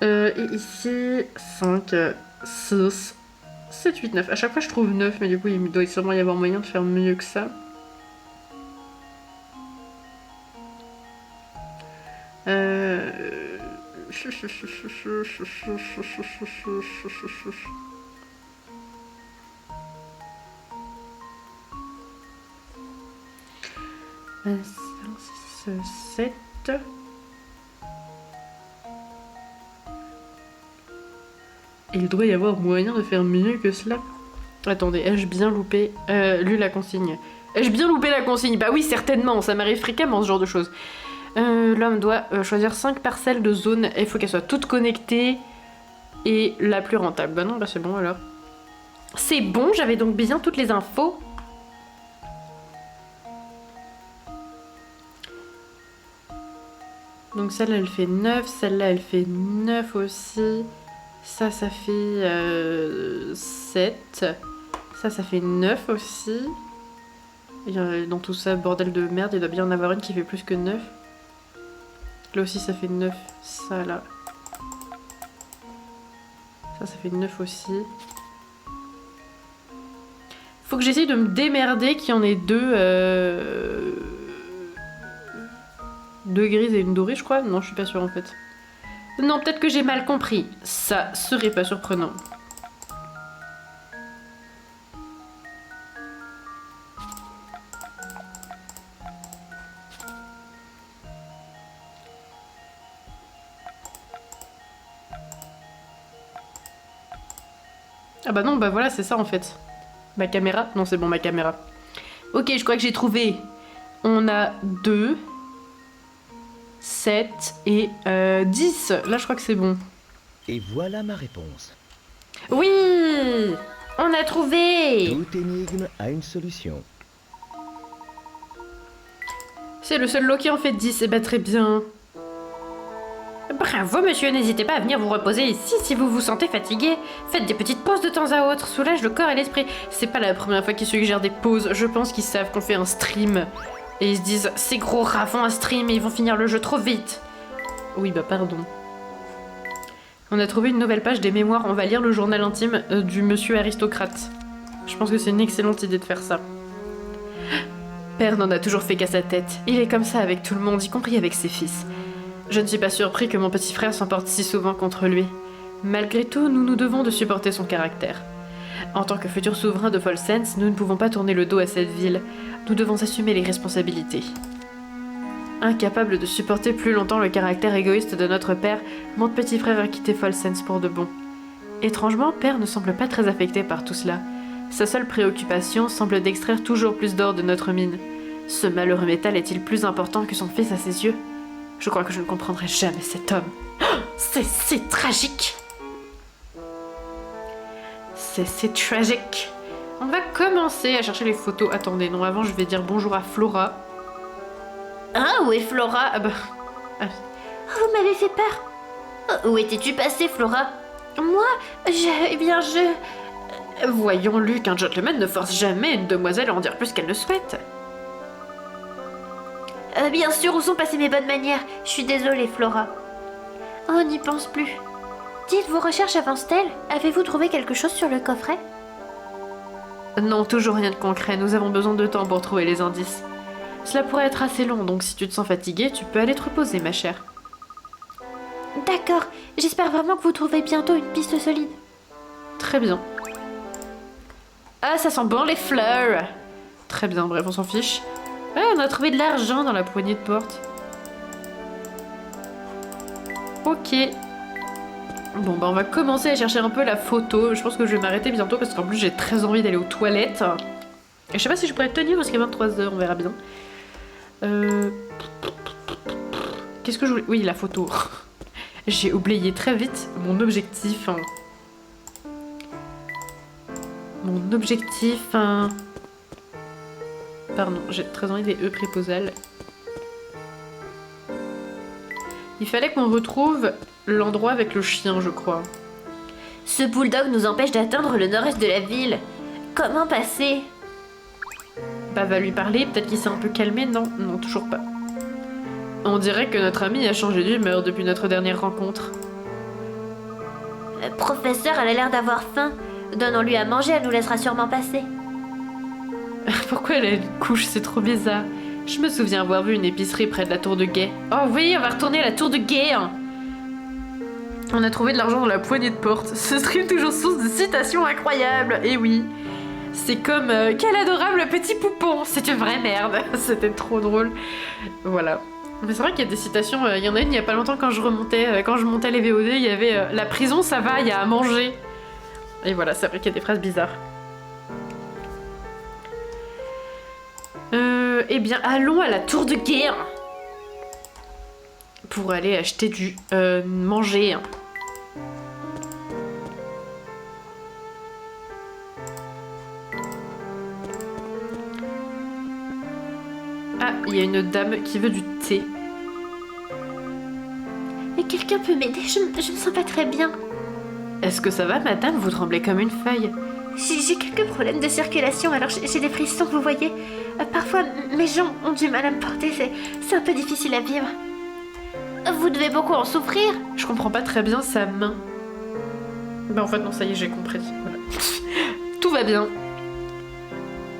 Et ici 5, 6, 7, 8, 9. À chaque fois je trouve 9 mais du coup il doit sûrement y avoir moyen de faire mieux que ça. Un, 5, 6, 7. Il doit y avoir moyen de faire mieux que cela. Attendez, ai-je bien loupé lu la consigne? Ai-je bien loupé la consigne? Bah oui, certainement, ça m'arrive fréquemment ce genre de choses. L'homme doit choisir 5 parcelles de zone. Il faut qu'elles soient toutes connectées et la plus rentable. Bah non, bah c'est bon alors. C'est bon, j'avais donc bien toutes les infos. Donc celle-là, elle fait 9. Celle-là, elle fait 9 aussi. Ça fait 7. Ça fait 9 aussi. Et dans tout ça, bordel de merde, il doit bien en avoir une qui fait plus que 9. Là aussi, ça fait 9. Ça, là. Ça fait 9 aussi. Faut que j'essaye de me démerder qu'il y en ait deux. Deux grises et une dorée, je crois. Non, je suis pas sûre en fait. Non, peut-être que j'ai mal compris. Ça serait pas surprenant. Ah bah non, bah voilà, c'est ça en fait. Ma caméra? Non, c'est bon, ma caméra. Ok, je crois que j'ai trouvé. On a 2, 7 et 10. Là, je crois que c'est bon. Et voilà ma réponse. Oui, on a trouvé. Toute énigme a une solution. C'est le seul lot qui en fait 10. Eh bah très bien. Bravo monsieur, n'hésitez pas à venir vous reposer ici si vous vous sentez fatigué. Faites des petites pauses de temps à autre, soulage le corps et l'esprit. C'est pas la première fois qu'ils suggèrent des pauses. Je pense qu'ils savent qu'on fait un stream. Et ils se disent, ces gros rats font un stream et ils vont finir le jeu trop vite. Oui, bah pardon. On a trouvé une nouvelle page des mémoires. On va lire le journal intime du monsieur aristocrate. Je pense que c'est une excellente idée de faire ça. Père n'en a toujours fait qu'à sa tête. Il est comme ça avec tout le monde, y compris avec ses fils. Je ne suis pas surpris que mon petit frère s'emporte si souvent contre lui. Malgré tout, nous nous devons de supporter son caractère. En tant que futur souverain de Folsens, nous ne pouvons pas tourner le dos à cette ville. Nous devons assumer les responsabilités. Incapable de supporter plus longtemps le caractère égoïste de notre père, mon petit frère a quitté Folsens pour de bon. Étrangement, père ne semble pas très affecté par tout cela. Sa seule préoccupation semble d'extraire toujours plus d'or de notre mine. Ce malheureux métal est-il plus important que son fils à ses yeux ? Je crois que je ne comprendrai jamais cet homme. C'est si tragique. C'est tragique. On va commencer à chercher les photos. Attendez, non, avant je vais dire bonjour à Flora. Hein, où est Flora? Ah bah... Ah. Vous m'avez fait peur. Où étais-tu passée, Flora? Moi, je... Voyons, Luc, un gentleman ne force jamais une demoiselle à en dire plus qu'elle ne souhaite. Bien sûr, où sont passées mes bonnes manières? Je suis désolée, Flora. Oh, n'y pense plus. Dites, vos recherches avancent-elles? Avez-vous trouvé quelque chose sur le coffret? Non, toujours rien de concret. Nous avons besoin de temps pour trouver les indices. Cela pourrait être assez long, donc si tu te sens fatiguée, tu peux aller te reposer, ma chère. D'accord. J'espère vraiment que vous trouverez bientôt une piste solide. Très bien. Ah, ça sent bon les fleurs. Très bien, bref, on s'en fiche. Ah, on a trouvé de l'argent dans la poignée de porte. Ok. Bon, bah on va commencer à chercher un peu la photo. Je pense que je vais m'arrêter bientôt parce qu'en plus j'ai très envie d'aller aux toilettes. Et je sais pas si je pourrais tenir jusqu'à 23h, on verra bien. Qu'est-ce que je voulais... Oui, la photo. J'ai oublié très vite mon objectif. Mon objectif... Pardon, j'ai très envie des E préposales. Il fallait qu'on retrouve l'endroit avec le chien, je crois. Ce bulldog nous empêche d'atteindre le nord-est de la ville. Comment passer? Bah, va lui parler, peut-être qu'il s'est un peu calmé. Non, non, toujours pas. On dirait que notre ami a changé d'humeur depuis notre dernière rencontre. Professeur, elle a l'air d'avoir faim. Donnons-lui à manger, elle nous laissera sûrement passer. Pourquoi elle a une couche? C'est trop bizarre. Je me souviens avoir vu une épicerie près de la tour de guet. Oh oui, on va retourner à la tour de guet. On a trouvé de l'argent dans la poignée de porte. Ce stream toujours source de citations incroyables. Et oui, c'est comme quel adorable petit poupon. C'est une vraie merde. C'était trop drôle. Voilà. Mais c'est vrai qu'il y a des citations. Il y en a une il y a pas longtemps quand je montais les VOD, il y avait la prison ça va, il y a à manger. Et voilà, c'est vrai qu'il y a des phrases bizarres. Eh bien, allons à la tour de guerre pour aller acheter du manger. Ah, il y a une dame qui veut du thé. quelqu'un peut m'aider? Je me sens pas très bien. Est-ce que ça va, madame? Vous tremblez comme une feuille. J'ai quelques problèmes de circulation, alors j'ai des frissons, vous voyez. Parfois, mes jambes ont du mal à me porter, c'est un peu difficile à vivre. Vous devez beaucoup en souffrir. Je comprends pas très bien sa main. Bah en fait non, ça y est, j'ai compris. Voilà. Tout va bien.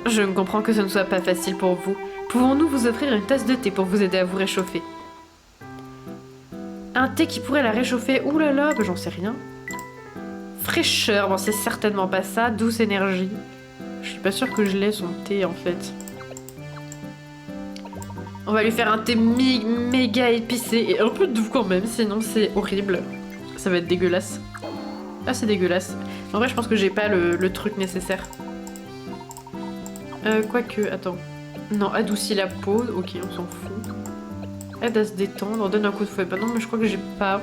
Je ne comprends que ce ne soit pas facile pour vous. Pouvons-nous vous offrir une tasse de thé pour vous aider à vous réchauffer? Un thé qui pourrait la réchauffer? Ouh là là, bah j'en sais rien. Fraîcheur, bon c'est certainement pas ça. Douce énergie. Je suis pas sûre que je l'ai son thé en fait. On va lui faire un thé méga épicé et un peu doux quand même, sinon c'est horrible. Ça va être dégueulasse. Ah c'est dégueulasse. En vrai je pense que j'ai pas le truc nécessaire. Quoique, attends. Non, adoucit la peau, ok on s'en fout. Aide à se détendre, donne un coup de fouet. Bah non mais je crois que j'ai pas.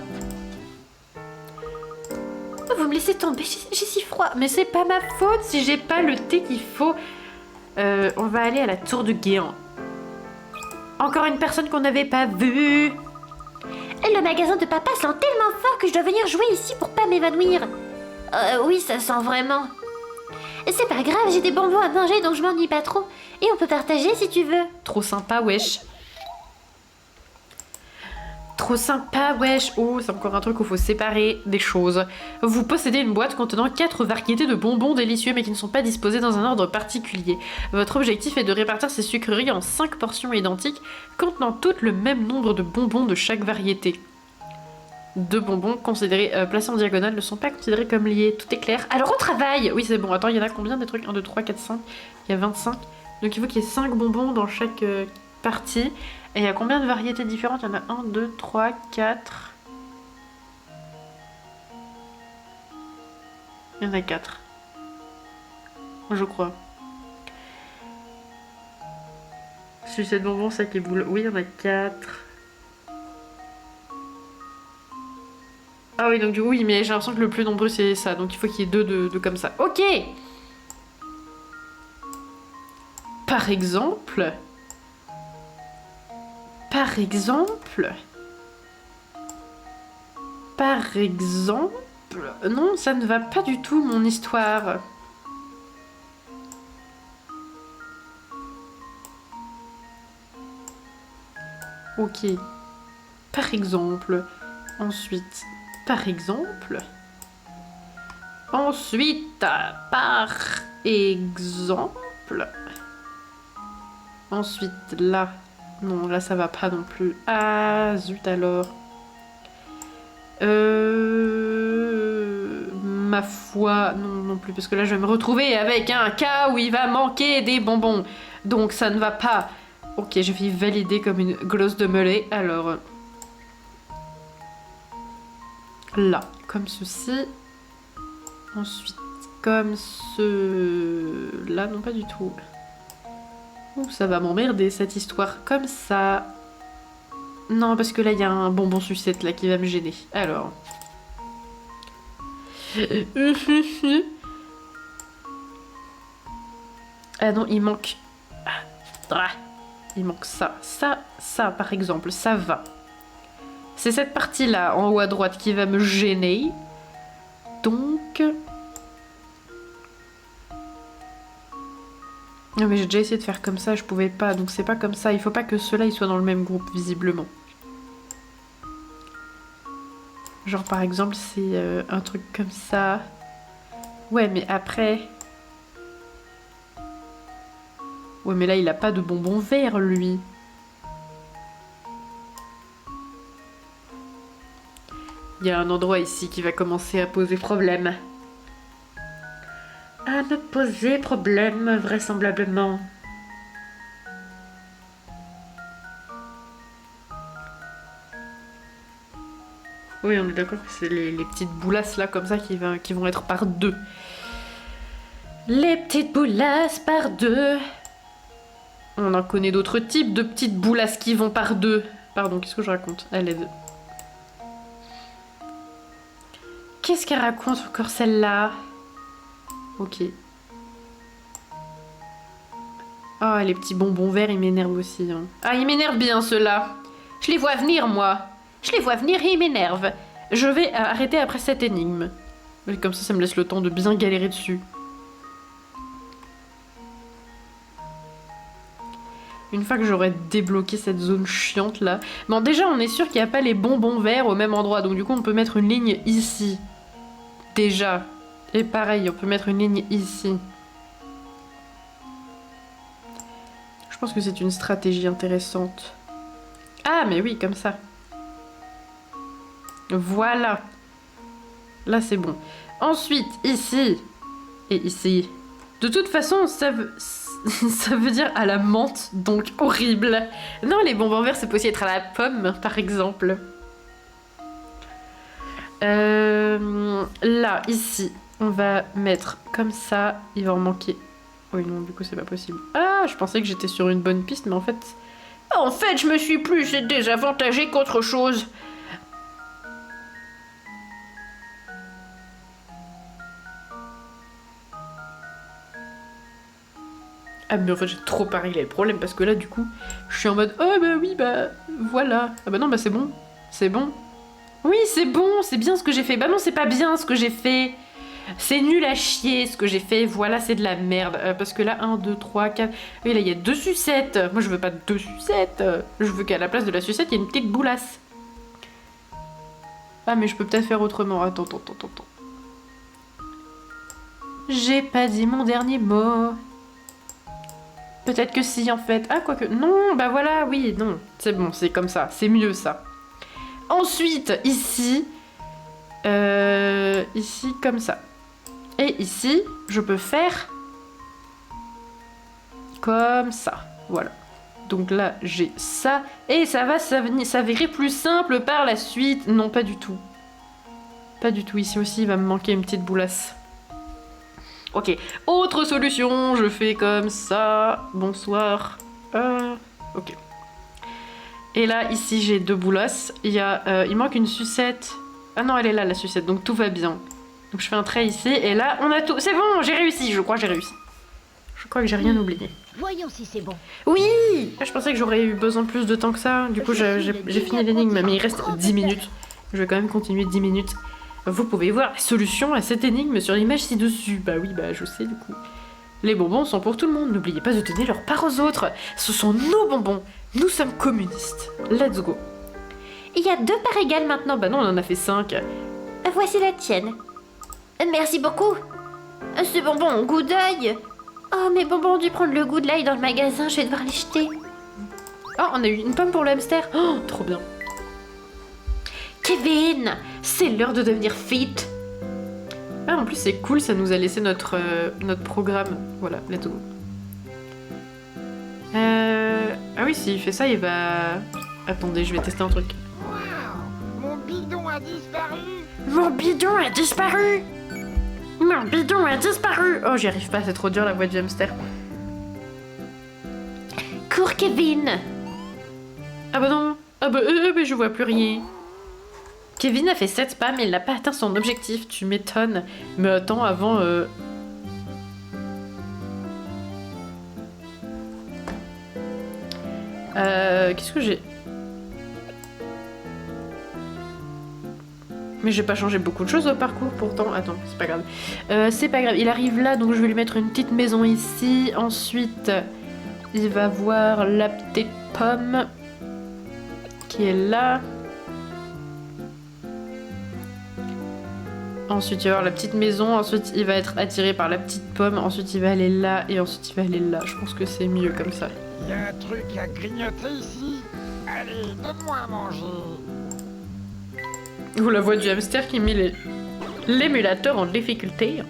Vous me laissez tomber, j'ai si froid. Mais c'est pas ma faute si j'ai pas le thé qu'il faut. On va aller à la tour de Géant. Encore une personne qu'on n'avait pas vue. Le magasin de papa sent tellement fort que je dois venir jouer ici pour pas m'évanouir. Oui, ça sent vraiment. C'est pas grave, j'ai des bonbons à manger donc je m'ennuie pas trop. Et on peut partager si tu veux. Trop sympa, wesh. Trop sympa, wesh. Oh, c'est encore un truc où il faut séparer des choses. Vous possédez une boîte contenant 4 variétés de bonbons délicieux mais qui ne sont pas disposés dans un ordre particulier. Votre objectif est de répartir ces sucreries en 5 portions identiques contenant toutes le même nombre de bonbons de chaque variété. 2 bonbons considérés placés en diagonale ne sont pas considérés comme liés. Tout est clair. Alors on travaille. Oui, c'est bon. Attends, il y en a combien des trucs? 1, 2, 3, 4, 5. Il y a 25. Donc il faut qu'il y ait 5 bonbons dans chaque partie. Et il y a combien de variétés différentes? Il y en a 1, 2, 3, 4. Il y en a 4. Je crois. Sucette bonbon, sac et boule. Oui, il y en a 4. Ah oui, donc du coup, oui, mais j'ai l'impression que le plus nombreux c'est ça. Donc il faut qu'il y ait 2 de comme ça. Ok. Par exemple... Par exemple... Non, ça ne va pas du tout, mon histoire. Ok. Par exemple... Ensuite... Par exemple... Ensuite... Par exemple... Ensuite, là... Non, là ça va pas non plus. Ah, zut alors. Ma foi, non plus, parce que là je vais me retrouver avec un cas où il va manquer des bonbons. Donc ça ne va pas. Ok, je vais valider comme une grosse de meulée. Alors... Là, comme ceci. Ensuite, comme ce... Là, non pas du tout. Ouh, ça va m'emmerder cette histoire comme ça. Non, parce que là, il y a un bonbon sucette là qui va me gêner. Alors. Ah non, il manque... Il manque ça. Ça, par exemple, ça va. C'est cette partie-là, en haut à droite, qui va me gêner. Donc... Non mais j'ai déjà essayé de faire comme ça, je pouvais pas, donc c'est pas comme ça. Il faut pas que ceux-là ils soient dans le même groupe, visiblement. Genre par exemple, c'est un truc comme ça. Ouais, mais après... Ouais, mais là il a pas de bonbons verts, lui. Il y a un endroit ici qui va commencer à poser problème. À me poser problème, vraisemblablement. Oui, on est d'accord que c'est les petites boulasses là, comme ça, qui vont être par 2. Les petites boulasses par 2. On en connaît d'autres types de petites boulasses qui vont par 2. Pardon, qu'est-ce que je raconte? À l'aide. Qu'est-ce qu'elle raconte encore celle-là? Ok. Ah, les petits bonbons verts, ils m'énervent aussi. Hein. Ah, ils m'énervent bien, ceux-là. Je les vois venir, moi. Je les vois venir et ils m'énervent. Je vais arrêter après cette énigme. Et comme ça me laisse le temps de bien galérer dessus. Une fois que j'aurai débloqué cette zone chiante là. Bon, déjà, on est sûr qu'il n'y a pas les bonbons verts au même endroit. Donc, du coup, on peut mettre une ligne ici. Déjà. Et pareil, on peut mettre une ligne ici. Je pense que c'est une stratégie intéressante. Ah, mais oui, comme ça. Voilà. Là, c'est bon. Ensuite, ici. Et ici. De toute façon, ça veut dire à la menthe, donc horrible. Non, les bonbons verts, c'est possible être à la pomme, par exemple. Là, ici, on va mettre comme ça. Il va en manquer. Oui, non, du coup, c'est pas possible. Ah, je pensais que j'étais sur une bonne piste, mais en fait... En fait, je me suis plus désavantagée qu'autre chose. Ah mais en fait j'ai trop pas réglé le problème parce que là du coup je suis en mode oh bah oui bah voilà. Ah bah non bah c'est bon. C'est bon. Oui c'est bon, c'est bien ce que j'ai fait. Bah non c'est pas bien ce que j'ai fait. C'est nul à chier ce que j'ai fait. Voilà c'est de la merde. Parce que là 1, 2, 3, 4... Oui là il y a 2 sucettes. Moi je veux pas 2 sucettes. Je veux qu'à la place de la sucette il y ait une petite boulasse. Ah mais je peux peut-être faire autrement. Attends. J'ai pas dit mon dernier mot. Peut-être que si en fait. Ah quoique. Non, bah voilà, oui, non. C'est bon, c'est comme ça. C'est mieux ça. Ensuite, ici. Ici, comme ça. Et ici, je peux faire. Comme ça. Voilà. Donc là, j'ai ça. Et ça va s'avérer plus simple par la suite. Non, pas du tout. Pas du tout. Ici aussi, il va me manquer une petite boulasse. Ok, autre solution, je fais comme ça. Bonsoir. Ok. Et là, ici, j'ai 2 boulasses. Il manque une sucette. Ah non, elle est là, la sucette, donc tout va bien. Donc je fais un trait ici, et là, on a tout. C'est bon, j'ai réussi, je crois que j'ai réussi. Je crois que j'ai rien oublié. Voyons si c'est bon. Oui. Je pensais que j'aurais eu besoin de plus de temps que ça. Du coup, j'ai fini l'énigme, mais il reste 10 minutes. Je vais quand même continuer 10 minutes. Vous pouvez voir la solution à cette énigme sur l'image ci-dessus. Bah oui, bah je sais du coup. Les bonbons sont pour tout le monde. N'oubliez pas de donner leur part aux autres. Ce sont nos bonbons. Nous sommes communistes. Let's go. Il y a 2 parts égales maintenant. Bah non, on en a fait 5. Voici la tienne. Merci beaucoup. Ces bonbons ont goût d'œil. Oh, mes bonbons ont dû prendre le goût de l'ail dans le magasin. Je vais devoir les jeter. Oh, on a eu une pomme pour le hamster. Oh, trop bien. Kevin, c'est l'heure de devenir fit. Ah, en plus, c'est cool, ça nous a laissé notre programme. Voilà, let's go. Ah oui, s'il fait ça, il va... Attendez, je vais tester un truc. Wow, mon bidon a disparu. Mon bidon a disparu. Mon bidon a disparu. Oh, j'y arrive pas, c'est trop dur la voix du hamster. Cours, Kevin. Ah bah non. Ah bah je vois plus rien. Kevin a fait 7 pas, mais il n'a pas atteint son objectif. Tu m'étonnes. Mais attends, avant... Qu'est-ce que j'ai... Mais j'ai pas changé beaucoup de choses au parcours pourtant. Attends, c'est pas grave. C'est pas grave. Il arrive là, donc je vais lui mettre une petite maison ici. Ensuite, il va voir la petite pomme qui est là. Ensuite, il va voir la petite maison. Ensuite, il va être attiré par la petite pomme. Ensuite, il va aller là. Et ensuite, il va aller là. Je pense que c'est mieux comme ça. Il y a un truc à grignoter ici. Allez, donne-moi à manger. Ou la voix du hamster qui met l'émulateur en difficulté.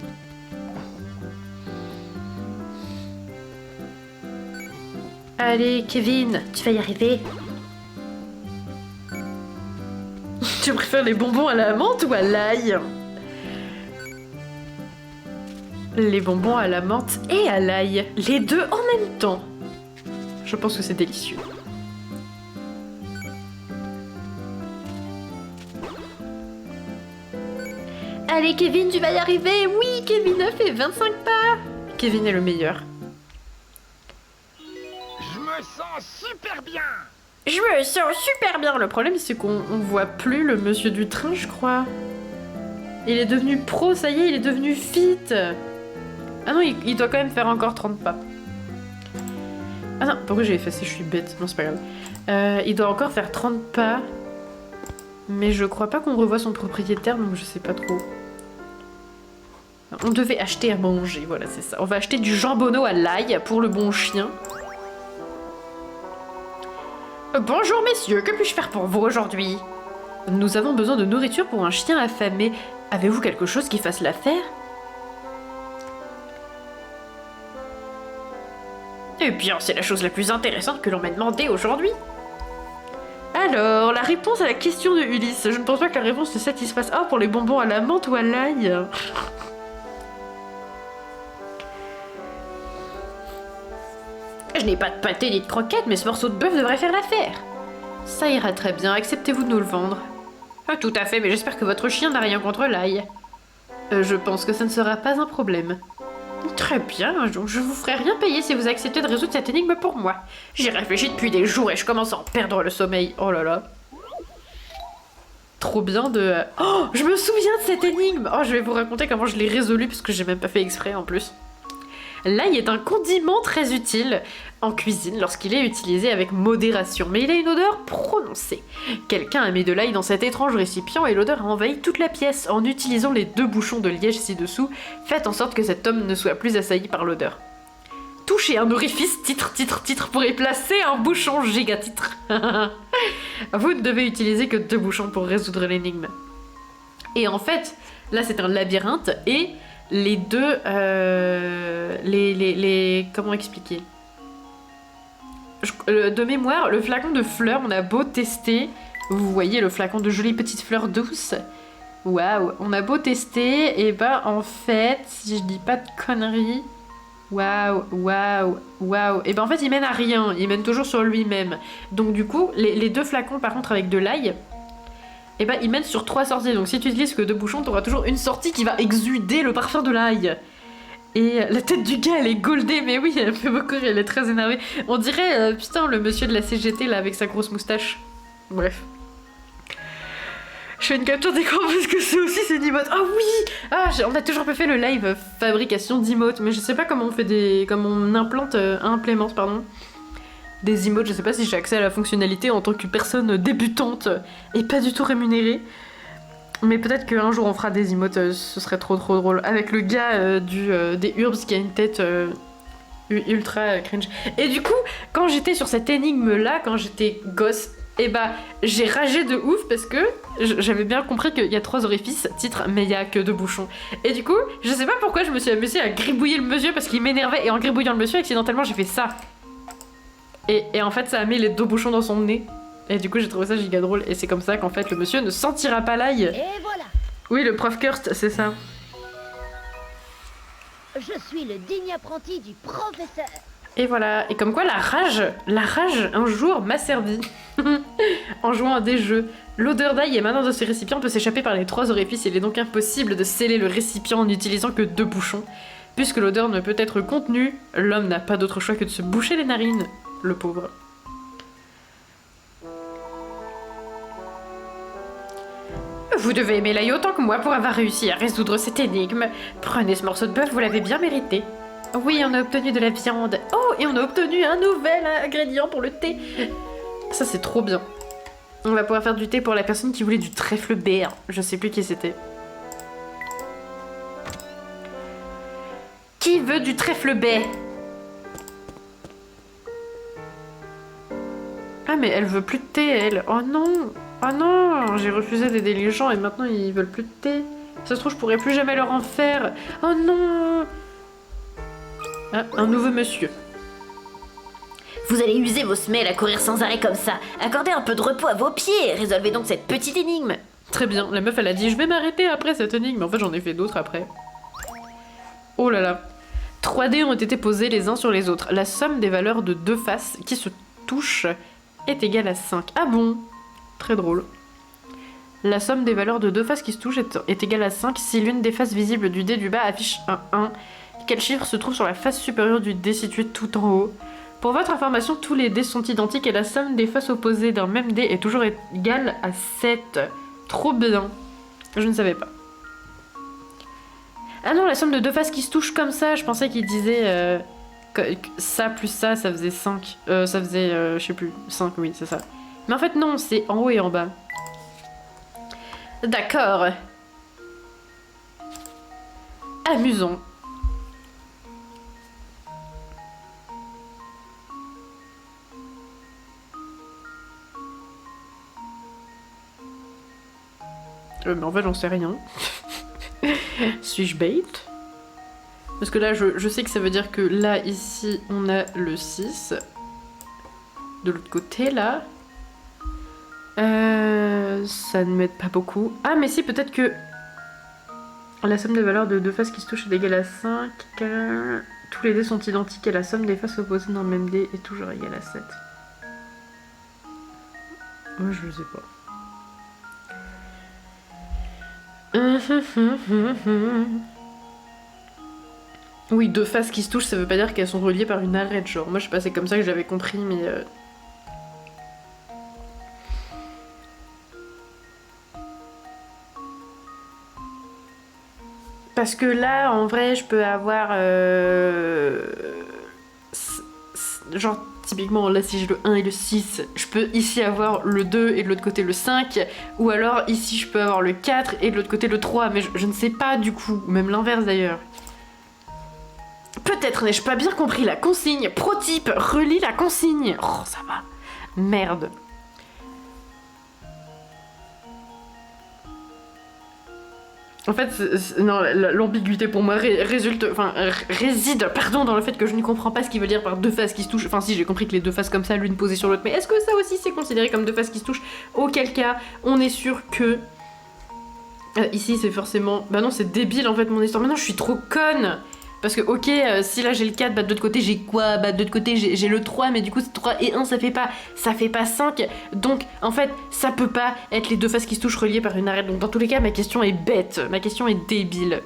Allez, Kevin, tu vas y arriver. Tu préfères les bonbons à la menthe ou à l'ail? Les bonbons à la menthe et à l'ail. Les deux en même temps. Je pense que c'est délicieux. Allez, Kevin, tu vas y arriver. Oui, Kevin a fait 25 pas. Kevin est le meilleur. Je me sens super bien. Je me sens super bien. Le problème, c'est qu'on voit plus le monsieur du train, je crois. Il est devenu pro, ça y est, il est devenu fit. Ah non, il doit quand même faire encore 30 pas. Ah non, pourquoi j'ai effacé? Je suis bête. Non, c'est pas grave. Il doit encore faire 30 pas. Mais je crois pas qu'on revoie son propriétaire, donc je sais pas trop. On devait acheter à manger, voilà, c'est ça. On va acheter du jambonneau à l'ail pour le bon chien. Bonjour messieurs, que puis-je faire pour vous aujourd'hui? Nous avons besoin de nourriture pour un chien affamé. Avez-vous quelque chose qui fasse l'affaire? Eh bien, c'est la chose la plus intéressante que l'on m'a demandé aujourd'hui. Alors, la réponse à la question de Ulysse. Je ne pense pas que la réponse te satisfasse. Ah, pour les bonbons à la menthe ou à l'ail? Je n'ai pas de pâté ni de croquettes, mais ce morceau de bœuf devrait faire l'affaire. Ça ira très bien, acceptez-vous de nous le vendre? Ah, tout à fait, mais j'espère que votre chien n'a rien contre l'ail. Je pense que ça ne sera pas un problème. Très bien, je vous ferai rien payer si vous acceptez de résoudre cette énigme pour moi. J'y réfléchis depuis des jours et je commence à en perdre le sommeil. Oh là là. Trop bien de... Oh, je me souviens de cette énigme. Oh, je vais vous raconter comment je l'ai résolue parce que j'ai même pas fait exprès en plus. L'ail est un condiment très utile en cuisine lorsqu'il est utilisé avec modération, mais il a une odeur prononcée. Quelqu'un a mis de l'ail dans cet étrange récipient et l'odeur a envahi toute la pièce. En utilisant les 2 bouchons de liège ci-dessous, faites en sorte que cet homme ne soit plus assailli par l'odeur. Touchez un orifice, titre, pour y placer un bouchon giga-titre. Vous ne devez utiliser que 2 bouchons pour résoudre l'énigme. Et en fait, là c'est un labyrinthe et... les deux... comment expliquer? De mémoire, le flacon de fleurs, on a beau tester... Vous voyez le flacon de jolies petites fleurs douces? Waouh, on a beau tester, et bah en fait, si je dis pas de conneries... Waouh. Et ben en fait, il mène à rien, il mène toujours sur lui-même. Donc du coup, les 2 flacons par contre avec de l'ail... et bah il mène sur 3 sorties, donc si tu utilises que 2 bouchons, t'auras toujours une sortie qui va exuder le parfum de l'ail. Et la tête du gars elle est goldée, mais oui, elle me fait beaucoup rire, elle est très énervée. On dirait, putain, le monsieur de la CGT là avec sa grosse moustache. Bref. Je fais une capture d'écran parce que c'est aussi ces emotes. Ah oui! Ah, on a toujours pas fait le live fabrication d'emotes, mais je sais pas comment on fait des... comment on implémente, pardon. Des emotes, je sais pas si j'ai accès à la fonctionnalité en tant que personne débutante et pas du tout rémunérée. Mais peut-être qu'un jour on fera des emotes, ce serait trop drôle. Avec le gars des Urbs qui a une tête ultra cringe. Et du coup, quand j'étais sur cette énigme là, quand j'étais gosse, et bah j'ai ragé de ouf parce que j'avais bien compris qu'il y a 3 orifices, titre, mais il y a que 2 bouchons. Et du coup, je sais pas pourquoi je me suis amusée à gribouiller le monsieur parce qu'il m'énervait et en gribouillant le monsieur, accidentellement j'ai fait ça. Et en fait ça a mis les 2 bouchons dans son nez. Et du coup j'ai trouvé ça giga drôle. Et c'est comme ça qu'en fait le monsieur ne sentira pas l'ail. Et voilà. Oui, le prof Kirst, c'est ça. Je suis le digne apprenti du professeur. Et voilà. Et comme quoi la rage un jour m'a servi. En jouant à des jeux. L'odeur d'ail émanant de ces récipients peut s'échapper par les 3 orifices. Il est donc impossible de sceller le récipient en n'utilisant que 2 bouchons. Puisque l'odeur ne peut être contenue, l'homme n'a pas d'autre choix que de se boucher les narines. Le pauvre. Vous devez aimer l'ail autant que moi pour avoir réussi à résoudre cette énigme. Prenez ce morceau de bœuf, vous l'avez bien mérité. Oui, on a obtenu de la viande. Oh, et on a obtenu un nouvel ingrédient pour le thé. Ça, c'est trop bien. On va pouvoir faire du thé pour la personne qui voulait du trèfle bear. Je sais plus qui c'était. Qui veut du trèfle baie? Ah mais elle veut plus de thé, elle. Oh non. Oh non, j'ai refusé d'aider les gens et maintenant ils veulent plus de thé. Ça se trouve, je pourrais plus jamais leur en faire. Oh non. Ah, un nouveau monsieur. Vous allez user vos semelles à courir sans arrêt comme ça. Accordez un peu de repos à vos pieds. Résolvez donc cette petite énigme. Très bien, la meuf elle a dit je vais m'arrêter après cette énigme. Mais en fait j'en ai fait d'autres après. Oh là là. 3 dés ont été posés les uns sur les autres. La somme des valeurs de 2 faces qui se touchent est égale à 5. Ah bon? Très drôle. La somme des valeurs de 2 faces qui se touchent est égale à 5 si l'une des faces visibles du dé du bas affiche un 1. Quel chiffre se trouve sur la face supérieure du dé situé tout en haut? Pour votre information, tous les dés sont identiques et la somme des faces opposées d'un même dé est toujours égale à 7. Trop bien. Je ne savais pas. Ah non, la somme de deux faces qui se touchent comme ça, je pensais qu'il disait que ça plus ça faisait 5. Ça faisait, je sais plus, 5, oui, c'est ça. Mais en fait, non, c'est en haut et en bas. D'accord. Amusant. Mais en fait, j'en sais rien. Suis-je bait? Parce que là, je sais que ça veut dire que là, ici, on a le 6. De l'autre côté, là. Ça ne m'aide pas beaucoup. Ah, mais si, peut-être que la somme des valeurs de deux faces qui se touchent est égale à 5. Tous les dés sont identiques et la somme des faces opposées dans le même dé est toujours égale à 7. Moi, je le sais pas. Oui, deux faces qui se touchent, ça veut pas dire qu'elles sont reliées par une arête, genre. Moi, je sais pas, c'est comme ça que j'avais compris, mais... Parce que là, en vrai, je peux avoir... Genre, typiquement, là, si j'ai le 1 et le 6, je peux ici avoir le 2 et de l'autre côté le 5. Ou alors, ici, je peux avoir le 4 et de l'autre côté le 3. Mais je ne sais pas, du coup. Même l'inverse, d'ailleurs. Peut-être n'ai-je pas bien compris la consigne. Pro type, relis la consigne. Oh, ça va. Merde. En fait, non, l'ambiguïté pour moi réside dans le fait que je ne comprends pas ce qu'il veut dire par deux faces qui se touchent. Enfin, si, j'ai compris que les deux faces comme ça, l'une posée sur l'autre, mais est-ce que ça aussi c'est considéré comme deux faces qui se touchent? Auquel cas, on est sûr que... ici, c'est forcément... Bah non, c'est débile en fait mon histoire. Maintenant, je suis trop conne. Parce que, ok, si là j'ai le 4, bah de l'autre côté j'ai quoi? Bah de l'autre côté j'ai le 3, mais du coup c'est 3 et 1, ça fait pas 5. Donc, en fait, ça peut pas être les deux faces qui se touchent reliées par une arête. Donc dans tous les cas, ma question est bête. Ma question est débile.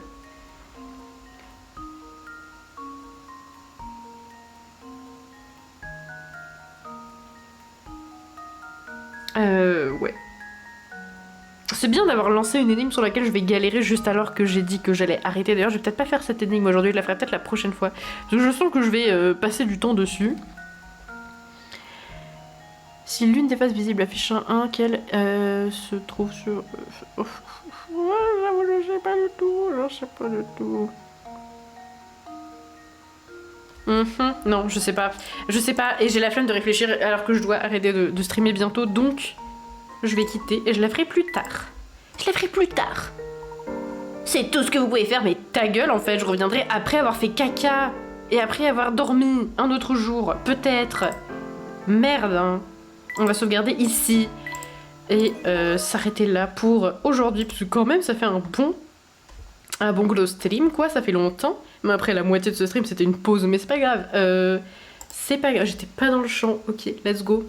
Ouais. C'est bien d'avoir lancé une énigme sur laquelle je vais galérer juste alors que j'ai dit que j'allais arrêter. D'ailleurs, je vais peut-être pas faire cette énigme aujourd'hui, je la ferai peut-être la prochaine fois. Parce que je sens que je vais passer du temps dessus. Si l'une des faces visibles affiche un 1, qu'elle se trouve sur... je sais pas du tout, je sais pas du tout. Non, je sais pas. Je sais pas, et j'ai la flemme de réfléchir alors que je dois arrêter de streamer bientôt, donc... Je vais quitter et je la ferai plus tard. Je la ferai plus tard. C'est tout ce que vous pouvez faire, mais ta gueule en fait, je reviendrai après avoir fait caca. Et après avoir dormi un autre jour, peut-être. Merde, hein. On va sauvegarder ici. Et s'arrêter là pour aujourd'hui, parce que quand même ça fait un bon gros stream quoi, ça fait longtemps. Mais après la moitié de ce stream c'était une pause, mais c'est pas grave. C'est pas grave, j'étais pas dans le champ. Ok, let's go.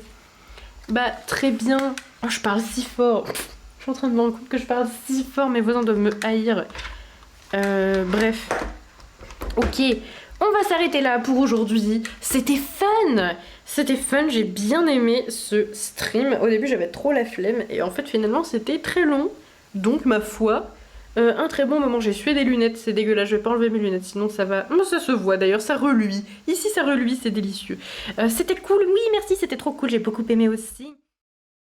Bah très bien. Oh, je parle si fort. Je suis en train de me rendre compte que je parle si fort, mes voisins doivent me haïr. Bref. Ok, on va s'arrêter là pour aujourd'hui. C'était fun. C'était fun, j'ai bien aimé ce stream. Au début, j'avais trop la flemme. Et en fait, finalement, c'était très long. Donc, ma foi, un très bon moment. J'ai sué des lunettes, c'est dégueulasse. Je vais pas enlever mes lunettes, sinon ça va... Oh, ça se voit d'ailleurs, ça reluit. Ici, ça reluit, c'est délicieux. C'était cool, oui, merci, c'était trop cool. J'ai beaucoup aimé aussi.